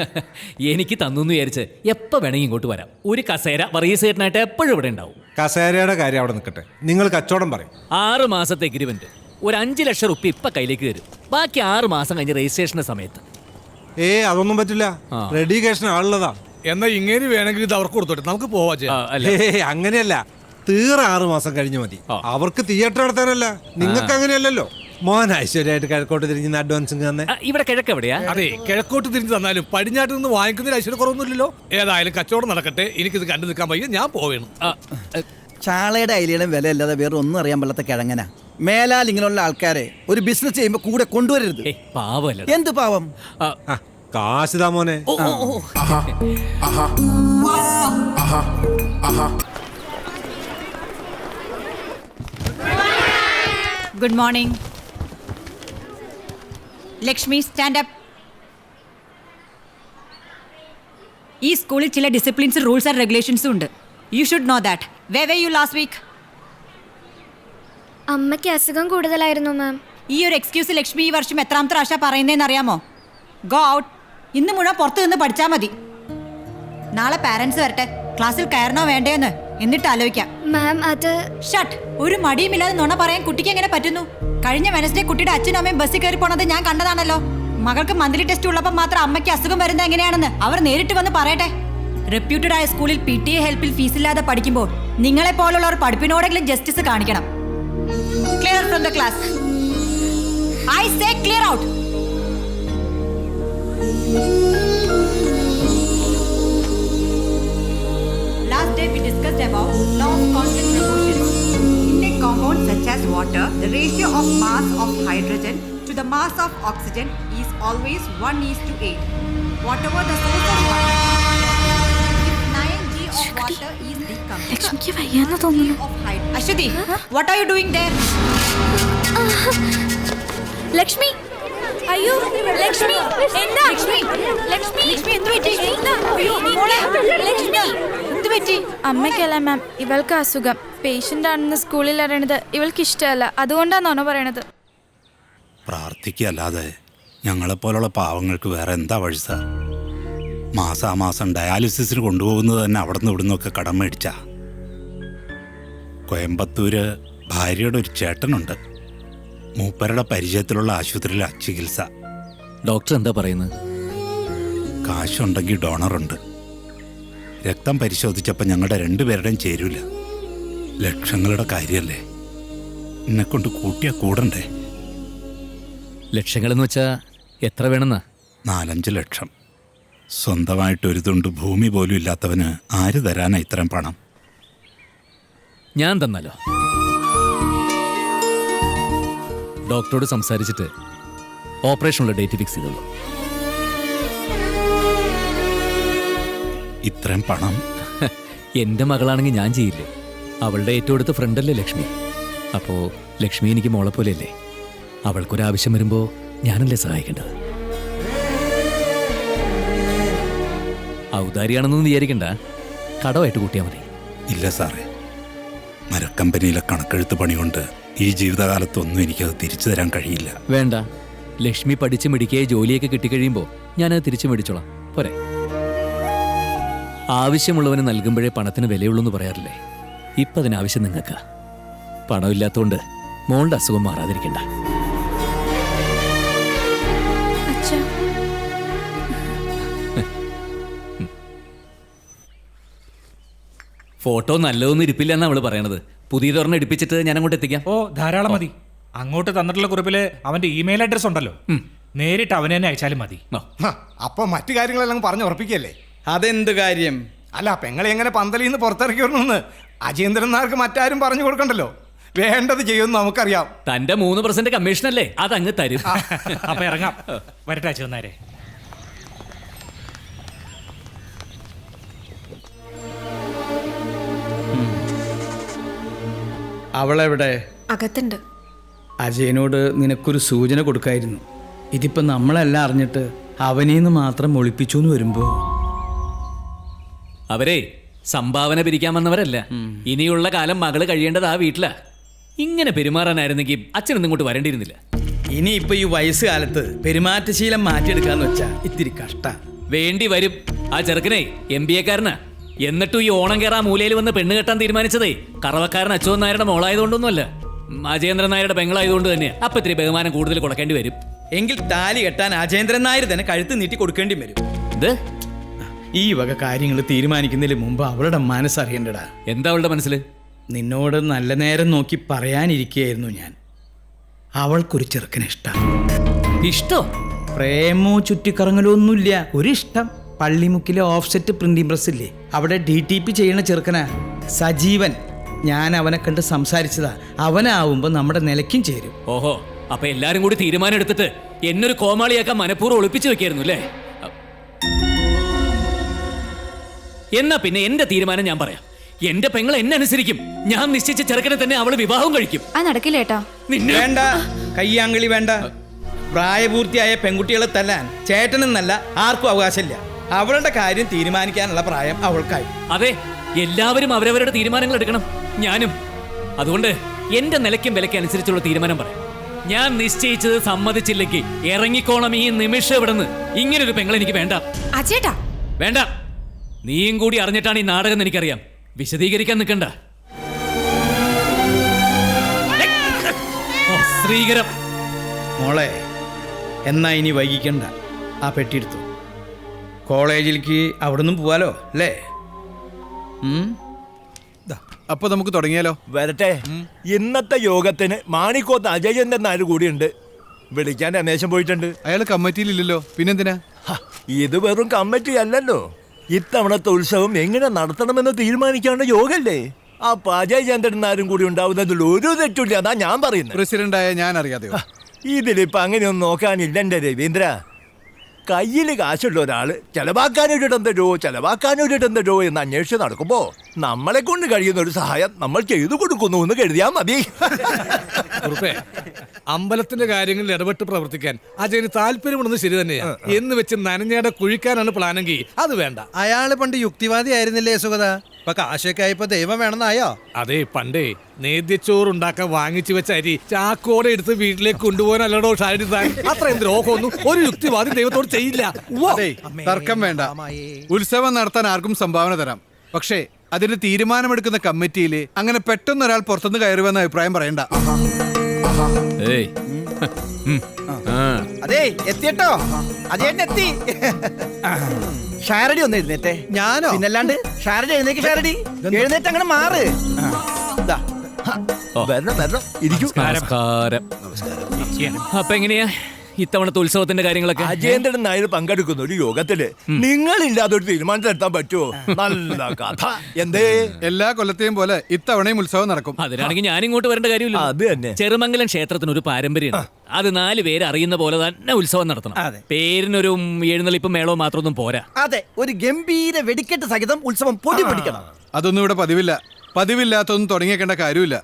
എനിക്ക് തന്നു വിചാരിച്ച് എപ്പോൾ വേണമെങ്കിൽ ഇങ്ങോട്ട് വരാം. ഒരു കസേര വർഗീസേട്ടനായിട്ട് എപ്പോഴും ഇവിടെ ഉണ്ടാവും. കസേരയുടെ കാര്യം അവിടെ നിൽക്കട്ടെ, നിങ്ങൾ കച്ചവടം പറയും. 6 മാസത്തെ എഗ്രിമെന്റ്, ഒരു 5 ലക്ഷം റുപ്യ ഇപ്പൊ കയ്യിലേക്ക് തരും. ബാക്കി 6 മാസം കഴിഞ്ഞ് രജിസ്ട്രേഷന്റെ സമയത്ത്. അതൊന്നും പറ്റില്ല, റെഡി കേഷൻ ആളുള്ളതാ. എന്നാ ഇങ്ങനെ വേണമെങ്കിൽ ഇത് അവർക്ക് കൊടുത്തോട്ടെ, നമുക്ക് പോവാ. അങ്ങനെയല്ല, തീരെ 6 മാസം കഴിഞ്ഞ് മതി. അവർക്ക് തിയേറ്റർ നടത്താനല്ല, നിങ്ങൾക്ക് അങ്ങനെയല്ലല്ലോ. മോൻ ഐശ്വര്യമായിട്ട് കിഴക്കോട്ട് തിരിഞ്ഞ് അഡ്വാൻസ് തന്നെ. ഇവിടെ കിഴക്ക് എവിടെയാ? അതെ, കിഴക്കോട്ട് തിരിഞ്ഞ് തന്നാലും പടിഞ്ഞാട്ട് നിന്ന് വാങ്ങിക്കുന്നതിൽ ഐശ്വര്യ കുറവൊന്നുമില്ലല്ലോ. ഏതായാലും കച്ചവടം നടക്കട്ടെ, എനിക്കിത് കണ്ടു നിൽക്കാൻ വയ്യ, ഞാൻ പോവേണം. ചാളയുടെ അയിലയുടെ വില അല്ലാതെ വേറെ ഒന്നും അറിയാൻ പാടില്ലാത്ത കിഴങ്ങനാ. മേലാൽ ഇങ്ങനെയുള്ള ആൾക്കാരെ ഒരു ബിസിനസ് ചെയ്യുമ്പോ കൂടെ കൊണ്ടുവരരുത്. പാവല്ല. എന്ത് പാവം? കാശിതാ മോനെ. Good morning. Lakshmi, stand up. ഈ സ്കൂളിൽ ചില ഡിസിപ്ലിൻസ്, റൂൾസ് ആൻഡ് റെഗുലേഷൻസും ഉണ്ട്. You should know that. Where were you last week? അമ്മയ്ക്ക് അസുഖം കൂടുതലായിരുന്നു മാം. ഈ ഒരു എക്സ്ക്യൂസ് ലക്ഷ്മി ഈ വർഷം എത്രാമത്തെ പ്രാവശ്യം പറയുന്നതെന്ന് അറിയാമോ? Go out. ഇന്ന് മുഴുവൻ പുറത്ത് നിന്ന് പഠിച്ചാൽ മതി. നാളെ പാരന്റ്സ് വരട്ടെ, ക്ലാസ്സിൽ കയറണോ വേണ്ടേന്ന് എന്നിട്ട് ആലോചിക്കാം. മാം അത് ഷട്ട്. ഒരു മടിയുമില്ലാതെ നുണ പറയാൻ കുട്ടിക്ക് എങ്ങനെ പറ്റുന്നു? കഴിഞ്ഞ വെനസ്ഡേ കുട്ടിയുടെ അച്ഛനും അമ്മയും ബസ്സിൽ കയറി പോണത് ഞാൻ കണ്ടതാണല്ലോ. മകൾക്ക് മന്ത്ലി ടെസ്റ്റ് ഉള്ളപ്പോൾ മാത്രം അമ്മയ്ക്ക് അസുഖം വരുന്നത് എങ്ങനെയാണെന്ന് അവർ നേരിട്ട് വന്ന് പറയട്ടെ. റെപ്യൂട്ടഡ് ആയ സ്കൂളിൽ PTA ഹെൽപ്പിൽ ഫീസില്ലാതെ പഠിക്കുമ്പോൾ നിങ്ങളെ പോലുള്ളവർ പഠിപ്പിനോടെങ്കിലും ജസ്റ്റിസ് കാണിക്കണം. Clear from the class. I say clear out. Last day we discussed about law of constant proportion. In a compound such as water, the ratio of mass of hydrogen to the mass of oxygen is always 1:8. Whatever the source of water, if 9g of water is decomposed, ലക്ഷ്മിക്ക് വയ്യാന്ന് തോന്നുന്നു. Ashwati, what are you doing there? Lakshmi, അയ്യോ ലക്ഷ്മി, എന്താ ലക്ഷ്മി? ലക്ഷ്മി, ലക്ഷ്മി എന്ത് പറ്റി? അയ്യോ മോളെ, ലക്ഷ്മി എന്ത് പറ്റി? അമ്മയ്ക്കല്ല മാം, ഇവൾക്ക് അസുഖം. പേഷ്യന്റ് ആണെന്ന് സ്കൂളിൽ അറിയണത് ഇവൾക്ക് ഇഷ്ടമല്ല, അതുകൊണ്ടാണോ പറയണത്? പ്രാർത്ഥിക്കല്ലാതെ ഞങ്ങളെപ്പോലുള്ള പാവങ്ങൾക്ക് വേറെ എന്താ വഴി സാർ? മാസാമാസം ഡയാലിസിസിന് കൊണ്ടുപോകുന്നത് തന്നെ അവിടെ നിന്ന് ഇവിടെ നിന്നൊക്കെ കടം മേടിച്ച. കോയമ്പത്തൂര് ഭാര്യയുടെ ഒരു ചേട്ടനുണ്ട്, മൂപ്പരുടെ പരിചയത്തിലുള്ള ആശുപത്രിയിലാണ് ചികിത്സ. ഡോക്ടർ എന്താ പറയുന്നത്? കാശുണ്ടെങ്കിൽ ഡോണറുണ്ട്. രക്തം പരിശോധിച്ചപ്പോൾ ഞങ്ങളുടെ 2 പേരുടെയും ചേരൂല. ലക്ഷങ്ങളുടെ കാര്യമല്ലേ, എന്നെക്കൊണ്ട് കൂട്ടിയാ കൂടണ്ടേ? ലക്ഷങ്ങളെന്ന് വെച്ചാ എത്ര വേണമെന്നാ? 4-5 ലക്ഷം. സ്വന്തമായിട്ട് ഒരു തുണ്ട് ഭൂമി പോലും ഇല്ലാത്തവന് ആര് തരാനാ ഇത്രയും പണം? ഞാൻ തന്നാലോ? ഡോക്ടറോട് സംസാരിച്ചിട്ട് ഓപ്പറേഷനുള്ള ഡേറ്റ് ഫിക്സ് ചെയ്തോളൂ. ഇത്രയും പണം എൻ്റെ മകളാണെങ്കിൽ ഞാൻ ചെയ്യില്ലേ? അവളുടെ ഏറ്റവും അടുത്ത ഫ്രണ്ടല്ലേ ലക്ഷ്മി. അപ്പോൾ ലക്ഷ്മി എനിക്ക് മോളെ പോലെയല്ലേ? അവൾക്കൊരാവശ്യം വരുമ്പോൾ ഞാനല്ലേ സഹായിക്കേണ്ടത്? ഔദാരിയാണെന്നൊന്നും വിചാരിക്കണ്ട, കടമായിട്ട് കൂട്ടിയാൽ മതി. ഇല്ല സാറേ, മരക്കമ്പനിയിലെ കണക്കെഴുത്ത് പണി കൊണ്ട് ഈ ജീവിതകാലത്തൊന്നും എനിക്കത് തിരിച്ചു തരാൻ കഴിയില്ല. വേണ്ട, ലക്ഷ്മി പഠിച്ച് മിടിക്കുകയെ ജോലിയൊക്കെ കിട്ടിക്കഴിയുമ്പോൾ ഞാനത് തിരിച്ചു മേടിച്ചോളാം, പോരെ? ആവശ്യമുള്ളവന് നൽകുമ്പോഴേ പണത്തിന് വിലയുള്ളൂ എന്ന് പറയാറില്ലേ? ഇപ്പം അതിനാവശ്യം നിങ്ങൾക്ക്. പണമില്ലാത്തതുകൊണ്ട് മോളുടെ അസുഖം മാറാതിരിക്കണ്ട. ഫോട്ടോ നല്ലതൊന്നും ഇരിപ്പില്ല എന്നാ അവള് പറയണത്. പുതിയതൊരെണ്ണം എടുപ്പിച്ചിട്ട് ഞാൻ അങ്ങോട്ട് എത്തിക്കാം. ഓ ധാരാളം മതി. അങ്ങോട്ട് തന്നിട്ടുള്ള കുറിപ്പില് അവന്റെ ഇമെയിൽ അഡ്രസ് ഉണ്ടല്ലോ, നേരിട്ട് അവനെ തന്നെ അയച്ചാലും മതി. അപ്പൊ മറ്റു കാര്യങ്ങളെല്ലാം പറഞ്ഞു ഉറപ്പിക്കല്ലേ? അതെന്ത് കാര്യം? അല്ല, പെങ്ങളെ എങ്ങനെ പന്തലിൽ നിന്ന് പുറത്തിറക്കി വരണമെന്ന് അജേന്ദ്രൻ നായർക്ക് മറ്റാരും പറഞ്ഞു കൊടുക്കണ്ടല്ലോ. വേണ്ടത് ചെയ്യുമെന്ന് നമുക്കറിയാം. തന്റെ 3% കമ്മീഷനല്ലേ, അതങ്ങ് തരും. അപ്പൊ ഇറങ്ങാം. വരട്ടെ ചെന്നാരെ. അവളെവിടെ? അകത്തുണ്ട്. അജയനോട് നിനക്കൊരു സൂചന കൊടുക്കായിരുന്നു. ഇതിപ്പോ നമ്മളെല്ലാം അറിഞ്ഞിട്ട് അവനീന്ന് മാത്രം ഒളിപ്പിച്ചു എന്ന് വരുമ്പോ. അവരെ സംഭാവന പിരിക്കാൻ വന്നവരല്ല. ഇനിയുള്ള കാലം മകള് കഴിയേണ്ടത് ആ വീട്ടിലാ. ഇങ്ങനെ പെരുമാറാനായിരുന്നെങ്കിൽ അച്ഛനൊന്നും ഇങ്ങോട്ട് വരേണ്ടിയിരുന്നില്ല. ഇനിയിപ്പോ ഈ വയസ്സുകാലത്ത് പെരുമാറ്റശീലം മാറ്റിയെടുക്കാന്ന് വെച്ചാ ഇത്തിരി കഷ്ട. വേണ്ടി വരും. ആ ചെറുക്കനെ MBA കാരനാ. എന്നിട്ടും ഈ ഓണം കയറാ മൂലയിൽ വന്ന് പെണ്ണ് കെട്ടാൻ തീരുമാനിച്ചതേ കറവക്കാരൻ അച്യുതൻ നായരുടെ മോളായതുകൊണ്ടൊന്നുമല്ല, അജേന്ദ്രൻ നായരുടെ പെങ്ങളായതുകൊണ്ട് തന്നെ. അപ്പൊ ഇത്തിരി ബഹുമാനം കൂടുതൽ കൊടുക്കേണ്ടി വരും. എങ്കിൽ താലി കെട്ടാൻ അജേന്ദ്രൻ നായർ തന്നെ കഴുത്ത് നീട്ടി കൊടുക്കേണ്ടി വരും. ഈ വക കാര്യങ്ങൾ തീരുമാനിക്കുന്നതിന് മുമ്പ് അവളുടെ മനസ്സറിയണ്ടടാ. എന്താ അവളുടെ മനസ്സിൽ? നിന്നോട് നല്ല നേരം നോക്കി പറയാനിരിക്കുകയായിരുന്നു ഞാൻ. അവൾക്കൊരു ചെറുക്കനെ ഇഷ്ടോ? പ്രേമോ ചുറ്റിക്കറങ്ങലോ ഒന്നുമില്ല, ഒരു ഇഷ്ടം. പള്ളിമുക്കിലെ ഓഫ്സെറ്റ് പ്രിന്റിംഗ് പ്രസ് ഇല്ലേ, അവിടെ DTP ചെയ്യണ ചെറുക്കനാ സജീവൻ. ഞാൻ അവനെ കണ്ട് സംസാരിച്ചതാ. അവനാവുമ്പോ നമ്മുടെ നിലയ്ക്കും ചേരും. ഓഹോ, അപ്പൊ എല്ലാരും കൂടി തീരുമാനം എടുത്തിട്ട് എന്നൊരു കോമാളിയാക്കാൻ മനഃപൂർവ്വം ഒളിപ്പിച്ചു വെക്കായിരുന്നു അല്ലേ? എന്നാ പിന്നെ എന്റെ തീരുമാനം ഞാൻ പറയാം. എന്റെ പെങ്ങൾ എന്നെ അനുസരിക്കും. ഞാൻ നിശ്ചയിച്ച ചെറുക്കനെ തന്നെ അവള് വിവാഹം കഴിക്കും. നടക്കില്ലേട്ടാ. വേണ്ട, കയ്യാങ്കളി വേണ്ട. പ്രായപൂർത്തിയായ പെൺകുട്ടികളെ തല്ലാൻ ചേട്ടനെന്നല്ല ആർക്കും അവകാശമില്ല. അവളുടെ കാര്യം തീരുമാനിക്കാനുള്ള പ്രായം അവൾക്കായി. അതെ, എല്ലാവരും അവരവരുടെ തീരുമാനങ്ങൾ എടുക്കണം, ഞാനും. അതുകൊണ്ട് എന്റെ നിലയ്ക്കും വിലയ്ക്കും അനുസരിച്ചുള്ള തീരുമാനം പറയാം. ഞാൻ നിശ്ചയിച്ചത് സമ്മതിച്ചില്ലെങ്കിൽ ഇറങ്ങിക്കോണം ഈ നിമിഷം ഇവിടുന്ന്. ഇങ്ങനൊരു പെങ്ങൾ എനിക്ക് വേണ്ട. അച്ചേട്ടാ വേണ്ട. നീയും കൂടി അറിഞ്ഞിട്ടാണ് ഈ നാടകം എന്ന് എനിക്കറിയാം. വിശദീകരിക്കാൻ നിൽക്കണ്ട. ശ്രീകരം മോളെ, എന്നാ ഇനി വൈകിക്കണ്ട. ആ പെട്ടിയെടുത്തു. കോളേജിലേക്ക് അവിടെ നിന്നും പോവാലോ അല്ലേ? അപ്പൊ നമുക്ക് തുടങ്ങിയാലോ? വരട്ടെ. ഇന്നത്തെ യോഗത്തിന് മാണിക്കോത്ത് അജയചന്ദ്രൻ നായർ കൂടിയുണ്ട്. വിളിക്കാൻ രമേശൻ പോയിട്ടുണ്ട്. അയാൾ കമ്മിറ്റിയിലില്ലല്ലോ, പിന്നെന്തിനാ? ഇത് വെറും കമ്മിറ്റി അല്ലല്ലോ. ഇത്തവണത്തെ ഉത്സവം എങ്ങനെ നടത്തണമെന്ന് തീരുമാനിക്കാനുള്ള യോഗല്ലേ. അപ്പൊ അജയചന്ദ്രൻ നായരും കൂടി ഉണ്ടാവുന്നതിൽ ഒരു തെറ്റില്ല, അതാ ഞാൻ പറയുന്നത്. പ്രസിഡന്റായ ഞാൻ അറിയാതെ ഇതിലിപ്പോ അങ്ങനെയൊന്നും നോക്കാനില്ല എന്റെ രവീന്ദ്ര. കയ്യിൽ കാശുള്ള ഒരാള് ചെലവാക്കാനൊരിടന്തരോ എന്ന് അന്വേഷിച്ച് നടക്കുമ്പോ നമ്മളെ കൊണ്ട് കഴിയുന്ന ഒരു സഹായം നമ്മൾ ചെയ്തു കൊടുക്കുന്നു എന്ന് കരുതിയാ മതി. അമ്പലത്തിന്റെ കാര്യങ്ങളിൽ ഇടപെട്ട് പ്രവർത്തിക്കാൻ അജയന് താല്പര്യമുണ്ടെന്ന് ശരി തന്നെയാ. എന്ന് വെച്ച് നനഞ്ഞയുടെ കുഴിക്കാനാണ് പ്ലാനെങ്കിൽ അത് വേണ്ട. അയാള് പണ്ട് യുക്തിവാദി ആയിരുന്നില്ലേ സുഗത? ഇപ്പൊ കാശൊക്കെ ആയപ്പോ ദൈവം വേണമെന്നായോ? അതെ, പണ്ടേ നേദ്യച്ചോറുണ്ടാക്കാൻ വാങ്ങിച്ചു വെച്ച അരി ചാക്കോടെ എടുത്ത് വീട്ടിലേക്ക് കൊണ്ടുപോകാനല്ലോ ഷാരി താൻ. അത്ര ദ്രോഹമൊന്നും ഒരു യുക്തിവാദി ദൈവത്തോട് ചെയ്യില്ല. തർക്കം വേണ്ട. ഉത്സവം നടത്താൻ ആർക്കും സംഭാവന തരാം. പക്ഷേ അതിന് തീരുമാനമെടുക്കുന്ന കമ്മിറ്റിയിൽ അങ്ങനെ പെട്ടെന്ന് ഒരാൾ പുറത്തുനിന്ന് കയറി വന്ന അഭിപ്രായം പറയണ്ട. അതെ, എത്തിട്ടോ. അജയേട്ടൻ എത്തി. ഷാരടി ഒന്ന് എഴുന്നേറ്റേ. ഞാനോ? പിന്നല്ലാണ്ട് ഷാരടി എഴുന്നേക്ക്. ഷാരടി എഴുന്നേറ്റ് അങ്ങനെ മാറ്. നമസ്കാരം. അപ്പൊ എങ്ങനെയാ ഇത്തവണത്തെ ഉത്സവത്തിന്റെ കാര്യങ്ങളൊക്കെ? അജേന്ദ്രൻ നായർ പങ്കെടുക്കുന്ന ഒരു യോഗത്തില് നിങ്ങളില്ലാതെ ഒരു തീരുമാനം എടുത്താൻ പറ്റുമോ? നല്ല കഥ. എന്തേ? എല്ലാ കൊല്ലത്തെയും പോലെ ഇത്തവണയും ഉത്സവം നടക്കും. അതിനാണെങ്കിൽ ഞാൻ ഇങ്ങോട്ട് വരേണ്ട കാര്യമില്ല. അത് തന്നെ. ചെറുമംഗലം ക്ഷേത്രത്തിന് ഒരു പാരമ്പര്യമുണ്ട്. അത് 4 പേര് അറിയുന്ന പോലെ തന്നെ ഉത്സവം നടത്തണം. പേരിനൊരു എഴുന്നള്ളിപ്പും മേളവും മാത്രമൊന്നും പോരാ. അതെ, ഒരു ഗംഭീര വെടിക്കെട്ട് സഹിതം ഉത്സവം പൊടി പിടിക്കണം. അതൊന്നും ഇവിടെ പതിവില്ല. പതിവില്ലാത്തൊന്നും തുടങ്ങിയേക്കേണ്ട കാര്യമില്ല.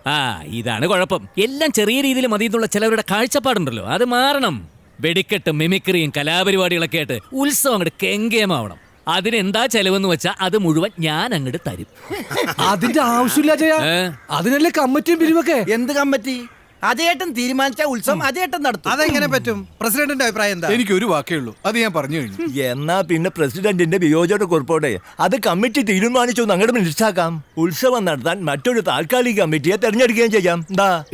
ഇതാണ് കുഴപ്പം. എല്ലാം ചെറിയ രീതിയിൽ മതി എന്നുള്ള ചിലവരുടെ കാഴ്ചപ്പാടുണ്ടല്ലോ, അത് മാറണം. വെടിക്കെട്ടും മിമിക്രിയും കലാപരിപാടികളൊക്കെ ആയിട്ട് ഉത്സവം അങ്ങോട്ട് കെങ്കേമാവണം. അതിനെന്താ ചെലവെന്ന് വെച്ചാൽ അത് മുഴുവൻ ഞാൻ അങ്ങോട്ട് തരും. അതിന്റെ ആവശ്യമില്ല ജയ. അതിനല്ലേ കമ്മിറ്റിയും പിരിവൊക്കെ. എന്ത് കമ്മിറ്റി? അജയേട്ടൻ തീരുമാനിച്ച ഉത്സവം അജയേട്ടൻ നടത്തും. അതെങ്ങനെ പറ്റും? പ്രസിഡന്റിന്റെ അഭിപ്രായം എന്താ? എനിക്ക് ഒരു വാക്കേ ഉള്ളൂ, അത് ഞാൻ പറഞ്ഞു കഴിഞ്ഞു. എന്നാ പിന്നെ പ്രസിഡന്റിന്റെ വിയോജന കുറിപ്പോടെ അത് കമ്മിറ്റി തീരുമാനിച്ചു അങ്ങോട്ട് മനസ്സിലാക്കാം. ഉത്സവം നടത്താൻ മറ്റൊരു താൽക്കാലിക കമ്മിറ്റിയെ തെരഞ്ഞെടുക്കുകയും ചെയ്യാം.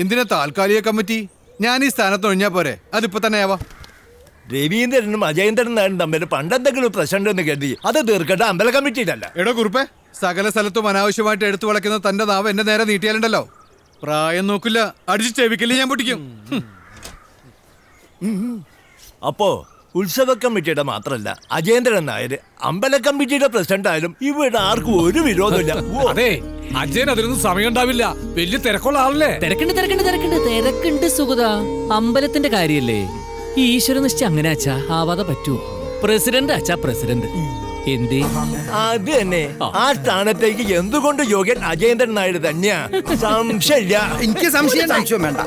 എന്തിനാ താൽക്കാലിക കമ്മിറ്റി? ഞാൻ ഈ സ്ഥാനത്ത് ഒഴിഞ്ഞാ പോരെ? അതിപ്പോ തന്നെ ആവാം. രവീന്ദ്രനും അജയേന്ദ്രൻ നായരും തമ്മിൽ പണ്ടെന്തെങ്കിലും പ്രശ്നം എന്ന് കരുതി അത് തീർക്കേണ്ട അമ്പല കമ്മിറ്റിയിലല്ല. എടോ കുറുപ്പേ, സകല സ്ഥലത്തും അനാവശ്യമായിട്ട് എടുത്തു വളയ്ക്കുന്ന തന്റെ നാവ് എന്റെ നേരെ നീട്ടിയാലുണ്ടല്ലോ, പ്രായം നോക്കില്ല, അടിച്ച് ചെവിക്കല്ലേ ഞാൻ പൊട്ടിക്കും. അപ്പോ ഉത്സവ കമ്മിറ്റിയുടെ മാത്രല്ല അജയേന്ദ്രൻ നായർ അമ്പല കമ്മിറ്റിയുടെ പ്രസിഡന്റ് ആയാലും ഇവിടെ ആർക്കും ഒരു വിരോധമില്ല. അതെ, അജയൻ അതിനൊന്നും സമയം ഉണ്ടാവില്ല. വലിയ തിരക്കുള്ള ആളല്ലേ. തിരക്കുണ്ട് സുഗത. അമ്പലത്തിന്റെ കാര്യല്ലേ, ഈശ്വര നിശ്ചയം അങ്ങനെ അച്ഛാ ആവാതെ പറ്റുമോ? പ്രസിഡന്റ് അച്ഛാ പ്രസിഡന്റ്. എന്തേ? അത് തന്നെ. ആ സ്ഥാനത്തേക്ക് എന്തുകൊണ്ട് യോഗ്യൻ അജയേന്ദ്രൻ നായർ തന്നെയാ. സംശയമില്ല. എനിക്ക് സംശയം വേണ്ട.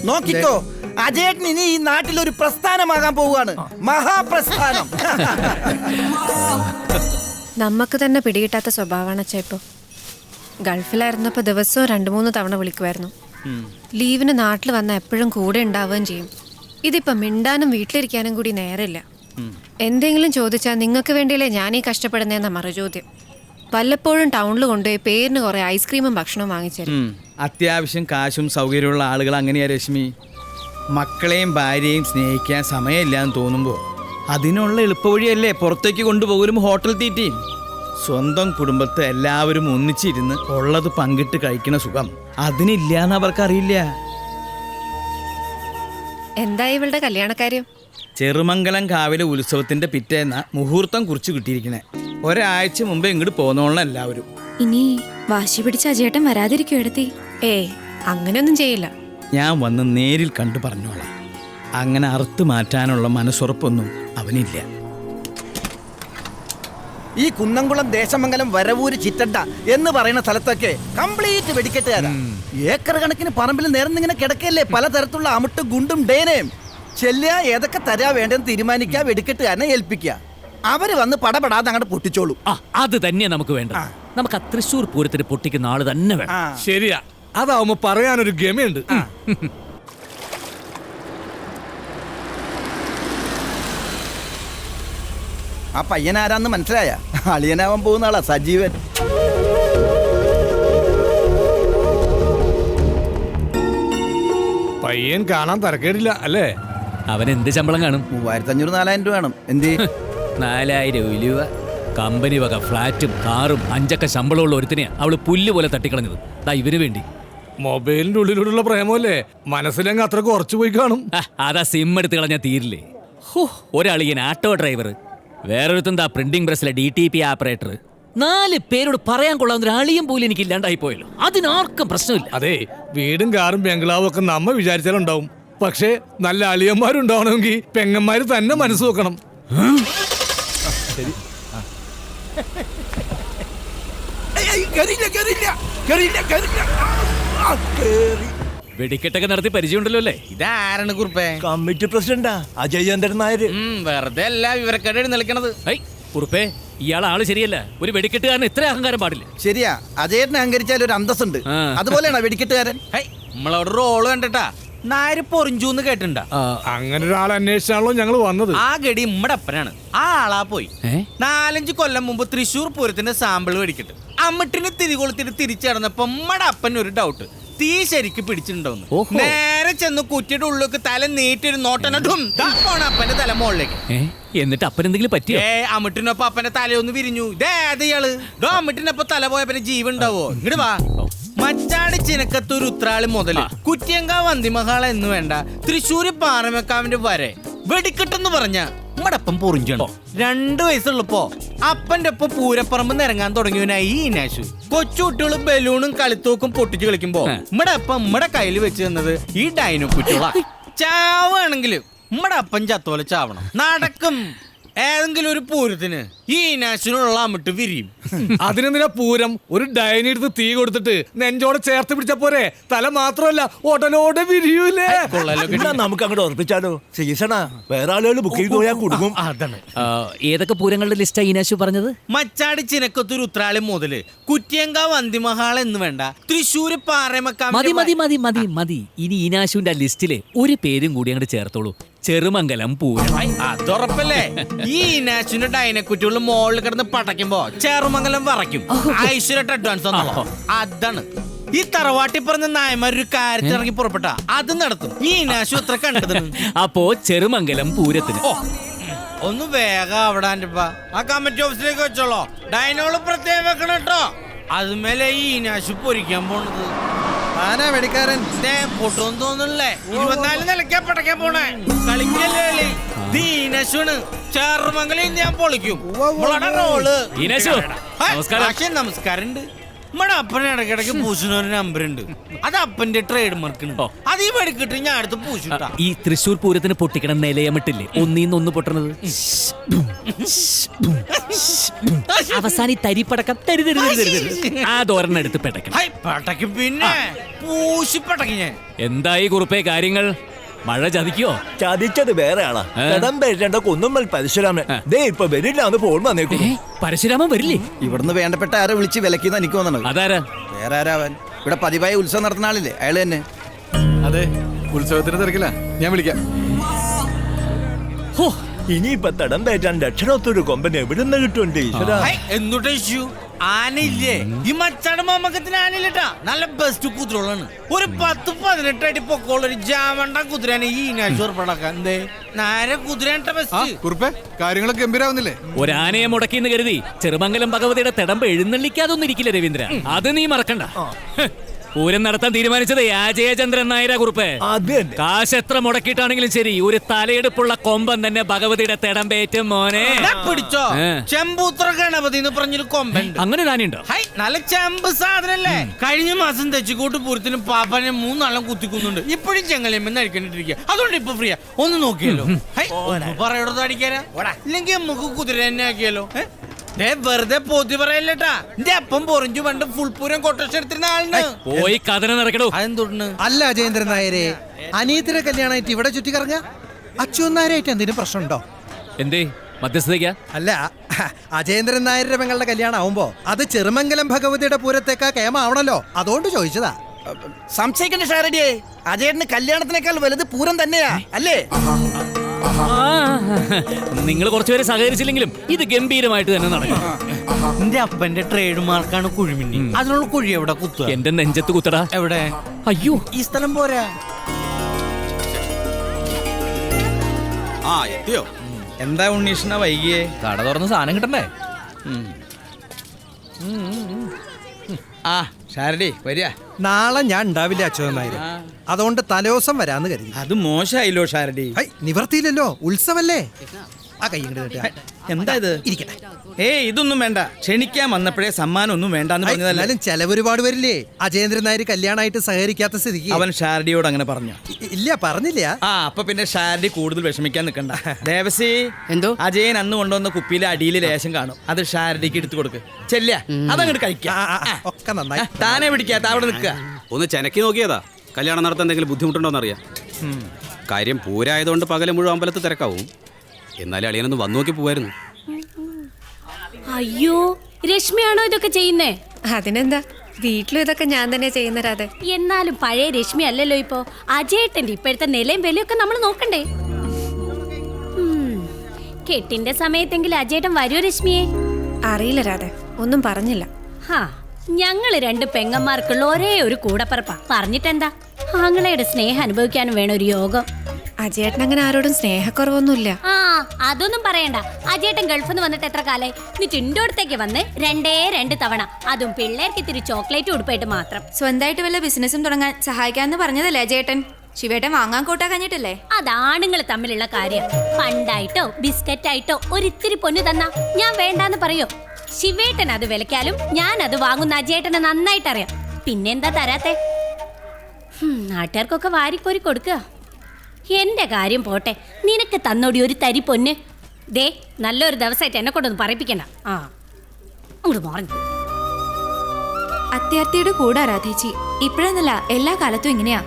നോക്കിക്കോ, അജയേട്ടൻ ഇനി ഈ നാട്ടിൽ ഒരു പ്രസ്ഥാനമാകാൻ പോവുകയാണ്. മഹാപ്രസ്ഥാനം. നമുക്ക് തന്നെ പിടികിട്ടാത്ത സ്വഭാവമാണ് അച്ഛാ. ഇപ്പൊ ഗൾഫിലായിരുന്നപ്പോ ദിവസവും 2-3 തവണ വിളിക്കുമായിരുന്നു. ലീവിന് നാട്ടിൽ വന്ന എപ്പോഴും കൂടെ ഉണ്ടാവുകയും ചെയ്യും. ഇതിപ്പോ മിണ്ടാനും വീട്ടിലിരിക്കാനും കൂടി നേരമില്ല. എന്തെങ്കിലും ചോദിച്ചാൽ നിങ്ങൾക്ക് വേണ്ടിയല്ലേ ഞാനീ കഷ്ടപ്പെടുന്നതെന്ന മറുചോദ്യം. വല്ലപ്പോഴും ടൗണിൽ കൊണ്ടുപോയി പേരിന് കുറെ ഐസ്ക്രീമും ഭക്ഷണവും വാങ്ങിച്ചു. അത്യാവശ്യം കാശും സൗകര്യമുള്ള ആളുകൾ അങ്ങനെയാ രശ്മി. മക്കളെയും ഭാര്യയും സ്നേഹിക്കാൻ സമയമില്ലാന്ന് തോന്നുമ്പോൾ അതിനുള്ള എളുപ്പവഴിയല്ലേ പുറത്തേക്ക് കൊണ്ടുപോകലും ഹോട്ടൽ തീറ്റയും. സ്വന്തം കുടുംബത്തെ എല്ലാവരും ഒന്നിച്ചിരുന്ന് ഉള്ളത് പങ്കിട്ട് കഴിക്കണ സുഖം അതിനില്ലാന്ന് അവർക്കറിയില്ല. എന്താ ഇവളുടെ കല്യാണക്കാര്യം? ചെറുമംഗലം കാവിലെ ഉത്സവത്തിന്റെ പിറ്റേന്ന മുഹൂർത്തം കുറിച്ച് കിട്ടിയിരിക്കണേ. ഒരാഴ്ച മുമ്പ് ഇങ്ങോട്ട് പോന്നോളണം എല്ലാവരും. ഇനി വാശി പിടിച്ച അജയേട്ടൻ വരാതിരിക്കും എടുത്തി? അങ്ങനെയൊന്നും ചെയ്യില്ല. ഞാൻ വന്ന് നേരിൽ കണ്ടു പറഞ്ഞോളാം. അങ്ങനെ അറുത്ത് മാറ്റാനുള്ള മനസ്സുറപ്പൊന്നും അവനില്ല. ഈ കുന്നംകുളം ദേശമംഗലം വരവൂര് ചിറ്റണ്ട എന്ന് പറയുന്ന സ്ഥലത്തൊക്കെ കംപ്ലീറ്റ് വെടിക്കെട്ടുകാരാ. ഏക്കർ കണക്കിന് പറമ്പിൽ നേർന്നിങ്ങനെ കിടക്കല്ലേ പലതരത്തിലുള്ള അമുട്ടും ഗുണ്ടും ഡേനയും. ചെല്ലുക, ഏതൊക്കെ തരാ വേണ്ടെന്ന് തീരുമാനിക്കുക, വെടിക്കെട്ടുകാരനെ ഏൽപ്പിക്കുക. അവര് വന്ന് പടപെടാതെ അങ്ങോട്ട് പൊട്ടിച്ചോളൂ. അത് തന്നെയാ നമുക്ക് വേണ്ടത്. നമുക്ക് ആ തൃശ്ശൂർ പൂരത്തിന് പൊട്ടിക്കുന്ന ആള് തന്നെ വേണം. ശരിയാ, അതാവുമ്പോ പറയാനൊരു ഗമയുണ്ട്. ആ പയ്യനാരാന്ന് മനസ്സിലായ? അളിയനാവാൻ പോകുന്ന ആളാ സജീവൻ. പയ്യൻ കാണാൻ തരക്കേടില്ല അല്ലേ? അവൻ എന്ത് ശമ്പളം കാണും? 3500-4000 രൂപ വേണം. എന്ത് 4000 രൂപ? കമ്പനി വക ഫ്ലാറ്റും കാറും 5 ശമ്പളമുള്ള ഒരുത്തിനെയാ അവള് പുല്ല് പോലെ തട്ടിക്കളഞ്ഞത്. ഇവന് വേണ്ടി. മൊബൈലിന്റെ ഉള്ളിലുള്ള പ്രേമല്ലേ, മനസ്സിലങ്ങ് അത്ര കുറച്ചു പോയി കാണും. അതാ സിം എടുത്ത് കളഞ്ഞാൽ തീരില്ലേ? ഒരാളിങ്ങനെ ആട്ടോ ഡ്രൈവർ, വേറൊരുത്തെന്താ പ്രിന്റിംഗ് പ്രസ്സിലെ DTP ഓപ്പറേറ്റർ. 4 പേരോട് പറയാൻ കൊള്ളാവുന്ന ഒരു അളിയും പോലും എനിക്ക് ഇല്ലാണ്ടായി പോയല്ലോ. അതിനാർക്കും പ്രശ്നമില്ല. അതെ, വീടും കാറും ബംഗ്ലാവും ഒക്കെ നമ്മ വിചാരിച്ചാലുണ്ടാവും. പക്ഷേ നല്ല അളിയന്മാരുണ്ടാവണമെങ്കിൽ പെങ്ങന്മാര് തന്നെ മനസ്സ് വെക്കണം. ശരി. വെടിക്കെട്ടൊക്കെ നടത്തി പരിചയമുണ്ടല്ലോ അല്ലേ? ഇതാരാണ് കുറുപ്പേ? കമ്മിറ്റി പ്രസിഡന്റാ അജയചന്ദ്രൻ നായർ. വെറുതെ അല്ല വിവരക്കേട് എഴുന്നള്ളിക്കണത്. കുറുപ്പേ, ഇയാൾ ആള് ശരിയല്ല. ഒരു വെടിക്കെട്ടുകാരൻ ഇത്ര അഹങ്കാരം പാടില്ല. ശരിയാ, അജയേട്ടനെ അഹങ്കരിച്ചാൽ ഒരു അന്തസ്സുണ്ട്. അതുപോലെയാണോ വെടിക്കെട്ടുകാരൻ? നമ്മളവിടെ റോള് കണ്ടിട്ടാ നായര് പൊറിഞ്ചൂന്ന് കേട്ടിട്ടുണ്ടാ? അങ്ങനെ ഒരാൾ അന്വേഷിച്ചാണല്ലോ ഞങ്ങൾ വന്നത്. ആ ഗടി നമ്മടെ അപ്പനാണ്. ആ ആളാ പോയി 4-5 കൊല്ലം മുമ്പ് തൃശ്ശൂർ പൂരത്തിന്റെ സാമ്പിൾ വെടിക്കിട്ട് അമ്മട്ടിന് തിരികൊളുത്തിട്ട് തിരിച്ചടന്നപ്പോ നമ്മടെ അപ്പന് ഒരു ഡൗട്ട്, തീ ശരിക്ക് പിടിച്ചിട്ടുണ്ടോന്ന്. നേരെ ചെന്ന് കുറ്റിയുടെ ഉള്ളിലേക്ക് തല നീറ്റൊരു നോട്ടനും അപ്പന്റെ തല മുകളിലേക്ക്. എന്നിട്ട് അപ്പൻ എന്തെങ്കിലും പറ്റിയോ? അമ്മട്ടിനൊപ്പം അപ്പന്റെ തലയൊന്ന് വിരിഞ്ഞു. ഇതേതയാള് അമ്മട്ടിനൊപ്പം തല പോയപ്പനെ ജീവൻ ഉണ്ടാവോ? ഇങ്ങോട്ട് വാ. മച്ചാട് ചിനക്കത്തൂർ ഉത്രാളി മുതല് കുറ്റിയങ്കാവ് അന്തിമഹാള എന്ന് വേണ്ട തൃശ്ശൂര് പാറമേക്കാവിന്റെ വരെ വെടിക്കെട്ടെന്ന് പറഞ്ഞ നമ്മടപ്പം പൊറിഞ്ചണം. 2 വയസ്സുള്ളപ്പോ അപ്പന്റെ ഒപ്പം പൂരപ്പറമ്പ് നിരങ്ങാൻ തുടങ്ങിയവനായി ഈ ഇനാശു. കൊച്ചുകുട്ടികളും ബലൂണും കളിത്തോക്കും പൊട്ടിച്ചു കളിക്കുമ്പോ നമ്മടെ അപ്പം നമ്മടെ കയ്യിൽ വെച്ച് തന്നത് ഈ ഡൈനോ കുട്ടികളാ. ചാവാണെങ്കിലും നമ്മടെ അപ്പം ചത്തോലെ ചാവണം. നടക്കും ഏതെങ്കിലും ഒരു പൂരത്തിന് ഈ നാശനുള്ള അമിട്ട് വിരിയും. അതിനെന്തിനാ പൂരം? ഒരു ഡൈനി എടുത്ത് തീ കൊടുത്തിട്ട് നെഞ്ചോടെ ചേർത്ത് പിടിച്ച പോരെ? തല മാത്രമല്ല ഒടലോടെ വിരിയൂലേ? നമുക്ക് അങ്ങോട്ട് ഉറപ്പിച്ചാലോ? സീസണാ, വേറെ ആളുകൾ ബുക്ക് ചെയ്ത് പോയാൽ കൊടുക്കും. അതാണ്. ഏതൊക്കെ പൂരങ്ങളുടെ ലിസ്റ്റാ ഈനാശു പറഞ്ഞത്? മച്ചാട് ചിനക്കത്തൂർ ഉത്രാളി മുതല് കുറ്റിയങ്കാവ് അന്തിമഹാള എന്ന് വേണ്ട തൃശ്ശൂര് പാറമേക്കാവ്. മതി മതി മതി മതി മതി. ഇനി ഈനാശുവിന്റെ ആ ലിസ്റ്റിലെ ഒരു പേരും കൂടി അങ്ങോട്ട് ചേർത്തോളൂ. ചെറുമംഗലം പൂരം. അതുറപ്പല്ലേ? ഈ നാശുവിന്റെ ഡൈനക്കുറ്റികൾ മോളിൽ കിടന്ന് പടയ്ക്കുമ്പോ ചെറുമംഗലം വറയ്ക്കും. ഐശ്വര്യ അഡ്വാൻസ് അതാണ്. ഈ തറവാട്ടി പറഞ്ഞ നായന്മാരൊരു കാര്യത്തിൽ ഇറങ്ങി പുറപ്പെട്ട അത് നടത്തും. ഈ നാശു എത്ര കണ്ടത്? അപ്പോ ചെറുമംഗലം പൂരത്തിന് ഒന്ന് വേഗം അവിടെ ആ കമ്മിറ്റി ഓഫീസിലേക്ക് വെച്ചോളോ. ഡൈനോള് പ്രത്യേകം വെക്കണം കേട്ടോ. അതുമേലെ ഈ നാശു പൊരിക്കാൻ പോണത്. വെടിക്കാരൻ പൊട്ടോന്ന് തോന്നുന്നില്ലേ? 24 നിലയ്ക്കാ പടക്കാൻ പോണേ. കളിക്കല്ലേ ദീനശുണ്. ചെറുമംഗലം ഞാൻ പൊളിക്കും. നമസ്കാരം ഉണ്ട്. നമ്മുടെ അപ്പനെ ഇടയ്ക്കിടയ്ക്ക് പൂശുന്നൊരു നമ്പർ ഉണ്ട്. അത് അപ്പന്റെ ട്രേഡ് മാർക്കാണ്. അത് ഈ വെടിക്കിട്ട് ഞാൻ അടുത്ത് പൂശുട്ടാ. ഈ തൃശ്ശൂർ പൂരത്തിന് പൊട്ടിക്കണ നിലയമിട്ടില്ലേ ഒന്നീന്ന് പൊട്ടണത്? അവസാനം ഈ തരിപ്പടക്കം ആ തോരൻ എടുത്ത് പെട്ടക്കും. പിന്നെ പൂശി പടക്കി ഞാൻ. എന്തായി കുറുപ്പേ കാര്യങ്ങൾ? മഴ ചതിക്കോ? ചതിച്ചത് വേറെ ആളാ. കുന്നുമ്മൽ പരശുരാമൻ ദേ ഇപ്പൊ വരില്ലാന്ന് ഫോൺ വന്നേക്കും. പരശുരാമൻ വരില്ലേ? ഇവിടുന്ന് വേണ്ടപ്പെട്ട ആരെ വിളിച്ച് വിലക്കുന്ന എനിക്ക് തോന്നണത്. അതാരാ? വേറെ ആരാവൻ? ഇവിടെ പതിവായി ഉത്സവം നടത്തുന്ന ആളില്ലേ, അയാള് തന്നെ. അതെ, ഉത്സവത്തിന് തിരക്കില്ല, ഞാൻ വിളിക്കാം. ഇനിയിപ്പൊ തടം പേറ്റാൻ രക്ഷണത്തൊരു കൊമ്പൻ എവിടുന്ന് കിട്ടുന്നുണ്ട് ഈശ്വര? എന്തുട്ടാ ഇഷ്യൂ? ആനയില്ലേ? ഈ മച്ചാട് മാമക്കത്തിന് ആനയില്ലട്ടാ. നല്ല ബെസ്റ്റ് കുതിരകളാണ്. ഒരു 10-18 അടി പൊക്കമുള്ള ഒരു ജാമണ്ട കുതിരയാണ് ഈ നാശോർപ്പടക്കം. എന്തേ നേരെ കുതിരേട്ട ബെസ്റ്റ്. കാര്യങ്ങളൊക്കെ ഗംഭീരാവുന്നില്ലേ? ഒരാനയെ മുടക്കിന്ന് കരുതി ചെറുമംഗലം ഭഗവതിയുടെ തിടമ്പ് എഴുന്നള്ളിക്കാതൊന്നും ഇരിക്കില്ല രവീന്ദ്ര. അത് നീ മറക്കണ്ട. പൂരം നടത്താൻ തീരുമാനിച്ചത് അജയചന്ദ്രൻ നായരാ കുറുപ്പ്. കാശ് എത്ര മുടക്കിയിട്ടാണെങ്കിലും ശരി, ഒരു തലയെടുപ്പുള്ള കൊമ്പൻ തന്നെ ഭഗവതിയുടെ തിടമ്പേറ്റും മോനെ. പിടിച്ചോ ചെമ്പൂത്ര ഗണപതി എന്ന് പറഞ്ഞൊരു കൊമ്പൻ. അങ്ങനെ താനുണ്ടോ? നല്ല ചെമ്പ് സാധനല്ലേ. കഴിഞ്ഞ മാസം തെച്ചിക്കോട്ട് പൂരത്തിന് പാപ്പാനെ 3 നാളം കുത്തിക്കുന്നുണ്ട്. ഇപ്പോഴും ചെങ്ങലിയമ്മ അടിക്കണ്ടിരിക്കുക. അതുകൊണ്ട് ഇപ്പൊ ഫ്രീയാ. ഒന്ന് നോക്കിയല്ലോ. പറയോടത്ത് അടിക്കാനാ. ഇല്ലെങ്കിൽ നമുക്ക് കുതിര തന്നെ ആക്കിയാലോ. വെറുതെ പോത്തി പറയല്ലേട്ടാ. എന്റെ അപ്പം പൊറിഞ്ചു പണ്ട് ഫുൾ പൂരം കൊട്ടേഷൻ എടുത്തിരുന്ന ആളിന് പോയി കഥന നടക്കണോ. അതെന്തുണ്ട്? അല്ല അജയേന്ദ്രൻ നായരെ, അനിയത്തിനെ കല്യാണമായിട്ട് ഇവിടെ ചുറ്റിക്കറങ്ങ. അച്യുതൻ നായരായിട്ട് എന്തെങ്കിലും പ്രശ്നമുണ്ടോ? എന്തേ മധ്യസ്ഥതയ്ക്കാ? അല്ല, അജയേന്ദ്രൻ നായരുടെ പെങ്ങളുടെ കല്യാണം ആവുമ്പോ അത് ചെറുമംഗലം ഭഗവതിയുടെ പൂരത്തേക്കാ കേമാവണല്ലോ, അതുകൊണ്ട് ചോദിച്ചതാ. സംശയിക്കണ്ട ഷാരടിയെ, അജയേട്ടന് കല്യാണത്തിനേക്കാൾ വലുത് പൂരം തന്നെയാ അല്ലേ? നിങ്ങൾ കുറച്ചുപേരെ സഹകരിച്ചില്ലെങ്കിലും ഇത് ഗംഭീരമായിട്ട് തന്നെ നടക്കും. എന്റെ അപ്പന്റെ ട്രേഡ് മാർക്കാണ് കുഴിമിന്നി. അതിനുള്ള കുഴി എവിടെ കുത്തുക? എന്റെ നെഞ്ചത്ത് കുത്തടാ. എവിടെ? അയ്യോ, ഈ സ്ഥലം പോരാ. എത്തിയോ? എന്താ ഉണ്ണീഷ്ണ വൈകിയേ? കട തുറന്ന് സാധനം കിട്ടണ്ടേ? ഷാരടി വരിക. നാളെ ഞാൻ ഉണ്ടാവില്ല അച്യുതൻ നായർ, അതുകൊണ്ട് തലേദിവസം വരാന്ന് കരുതി. അത് മോശമായില്ലോ ഷാരടി. നിവർത്തിയില്ലല്ലോ, ഉത്സവല്ലേ. ആ കൈ എന്താ ഇത്? ഇരിക്കട്ടെ. ഇതൊന്നും വേണ്ട. ക്ഷണിക്കാൻ വന്നപ്പോഴേ സമ്മാനം ഒന്നും വേണ്ടെന്ന് പറഞ്ഞതല്ല. ചെലവ് ഒരുപാട് വരില്ലേ? അജയേന്ദ്രൻ നായർ കല്യാണമായിട്ട് സഹകരിക്കാത്ത സ്ഥിതിക്ക് അവൻ ഷാരടിയോട് അങ്ങനെ പറഞ്ഞു. ഇല്ല, പറഞ്ഞില്ല. അപ്പൊ പിന്നെ ഷാരടി കൂടുതൽ വിഷമിക്കാൻ നിൽക്കണ്ട. ദേവസി, എന്തോ അജയൻ അന്ന് കൊണ്ടുവന്ന കുപ്പിയിലെ അടിയിൽ ലേശം കാണും, അത് ഷാരടിക്ക് എടുത്തു കൊടുക്ക്. ചെല്ല, അതങ്ങോട്ട് കഴിക്കാം. ഒക്കെ നന്നായി. താനെ പിടിക്കാത്ത അവിടെ നിൽക്കുക. ഒന്ന് ചെനക്കി നോക്കിയതാ. കല്യാണം നടത്താൻ എന്തെങ്കിലും ബുദ്ധിമുട്ടുണ്ടോന്നറിയാം. കാര്യം പൂരായതുകൊണ്ട് പകല് മുഴുവൻ അമ്പലത്ത് തിരക്കാവും. എന്നാലും അളിയനൊന്ന് വന്നു നോക്കി പോവായിരുന്നു. അയ്യോ, രശ്മിയാണോ ഇതൊക്കെ ചെയ്യുന്നേ? അതിനെന്താ, വീട്ടിലും ഇതൊക്കെ ഞാൻ തന്നെ ചെയ്യുന്ന രാധ. എന്നാലും പഴയ രശ്മി അല്ലല്ലോ ഇപ്പോ. അജയേട്ടന്റെ ഇപ്പോഴത്തെ നിലയും വിലയൊക്കെ നമ്മൾ നോക്കണ്ടേ? കെട്ടിന്റെ സമയത്തെങ്കിലും അജയേട്ടൻ വരുമോ രശ്മിയെ? അറിയില്ല രാധ, ഒന്നും പറഞ്ഞില്ല. ഞങ്ങള് 2 പെങ്ങന്മാർക്കുള്ള ഒരേ ഒരു കൂടപ്പറപ്പാ. പറഞ്ഞിട്ടെന്താ, ആങ്ങളയുടെ സ്നേഹം അനുഭവിക്കാനും വേണം ഒരു യോഗം. അജയേട്ടൻ അങ്ങനെ ആരോടും സ്നേഹക്കുറവൊന്നുമില്ല. അതൊന്നും പറയണ്ട. അജയേട്ടൻ ഗൾഫിൽ നിന്ന് വന്നിട്ട് എത്ര കാലായി? എന്നിട്ട് ഇന്റെ അടുത്തേക്ക് വന്ന് 2 തവണ, അതും പിള്ളേർക്ക് ഇത്തിരി ചോക്ലേറ്റ് ഉടുപ്പായിട്ട് മാത്രം. സ്വന്തമായിട്ട് വല്ല ബിസിനസ്സും തുടങ്ങാൻ സഹായിക്കാന്ന് പറഞ്ഞതല്ലേ അജയേട്ടൻ? ശിവേട്ടൻ വാങ്ങാൻ കൂട്ടാ കഴിഞ്ഞിട്ടല്ലേ? അതാണുങ്ങൾ തമ്മിലുള്ള കാര്യം. പണ്ടായിട്ടോ ബിസ്ക്കറ്റായിട്ടോ ഒരിത്തിരി പൊന്നു തന്നാ ഞാൻ വേണ്ടാന്ന് പറയോ? ശിവേട്ടൻ അത് വിലക്കാലും ഞാൻ അത് വാങ്ങുന്ന അജയേട്ടനെ നന്നായിട്ട് അറിയാം. പിന്നെന്താ തരാത്തെ? നാട്ടുകാർക്കൊക്കെ വാരിക്കോരി കൊടുക്കുക. എന്റെ കാര്യം പോട്ടെ, നിനക്ക് തന്നോടി ഒരു തരി പൊന്ന്. ദേ, നല്ലൊരു ദിവസമായിട്ട് എന്നെ കൊണ്ടൊന്ന് പറയിപ്പിക്കണ്ട. അങ്ങോട്ട് പറഞ്ഞു. അത്യാർത്തിയുടെ കൂടെ രാധേച്ചി. ഇപ്പോഴെന്നല്ല, എല്ലാ കാലത്തും ഇങ്ങനെയാ.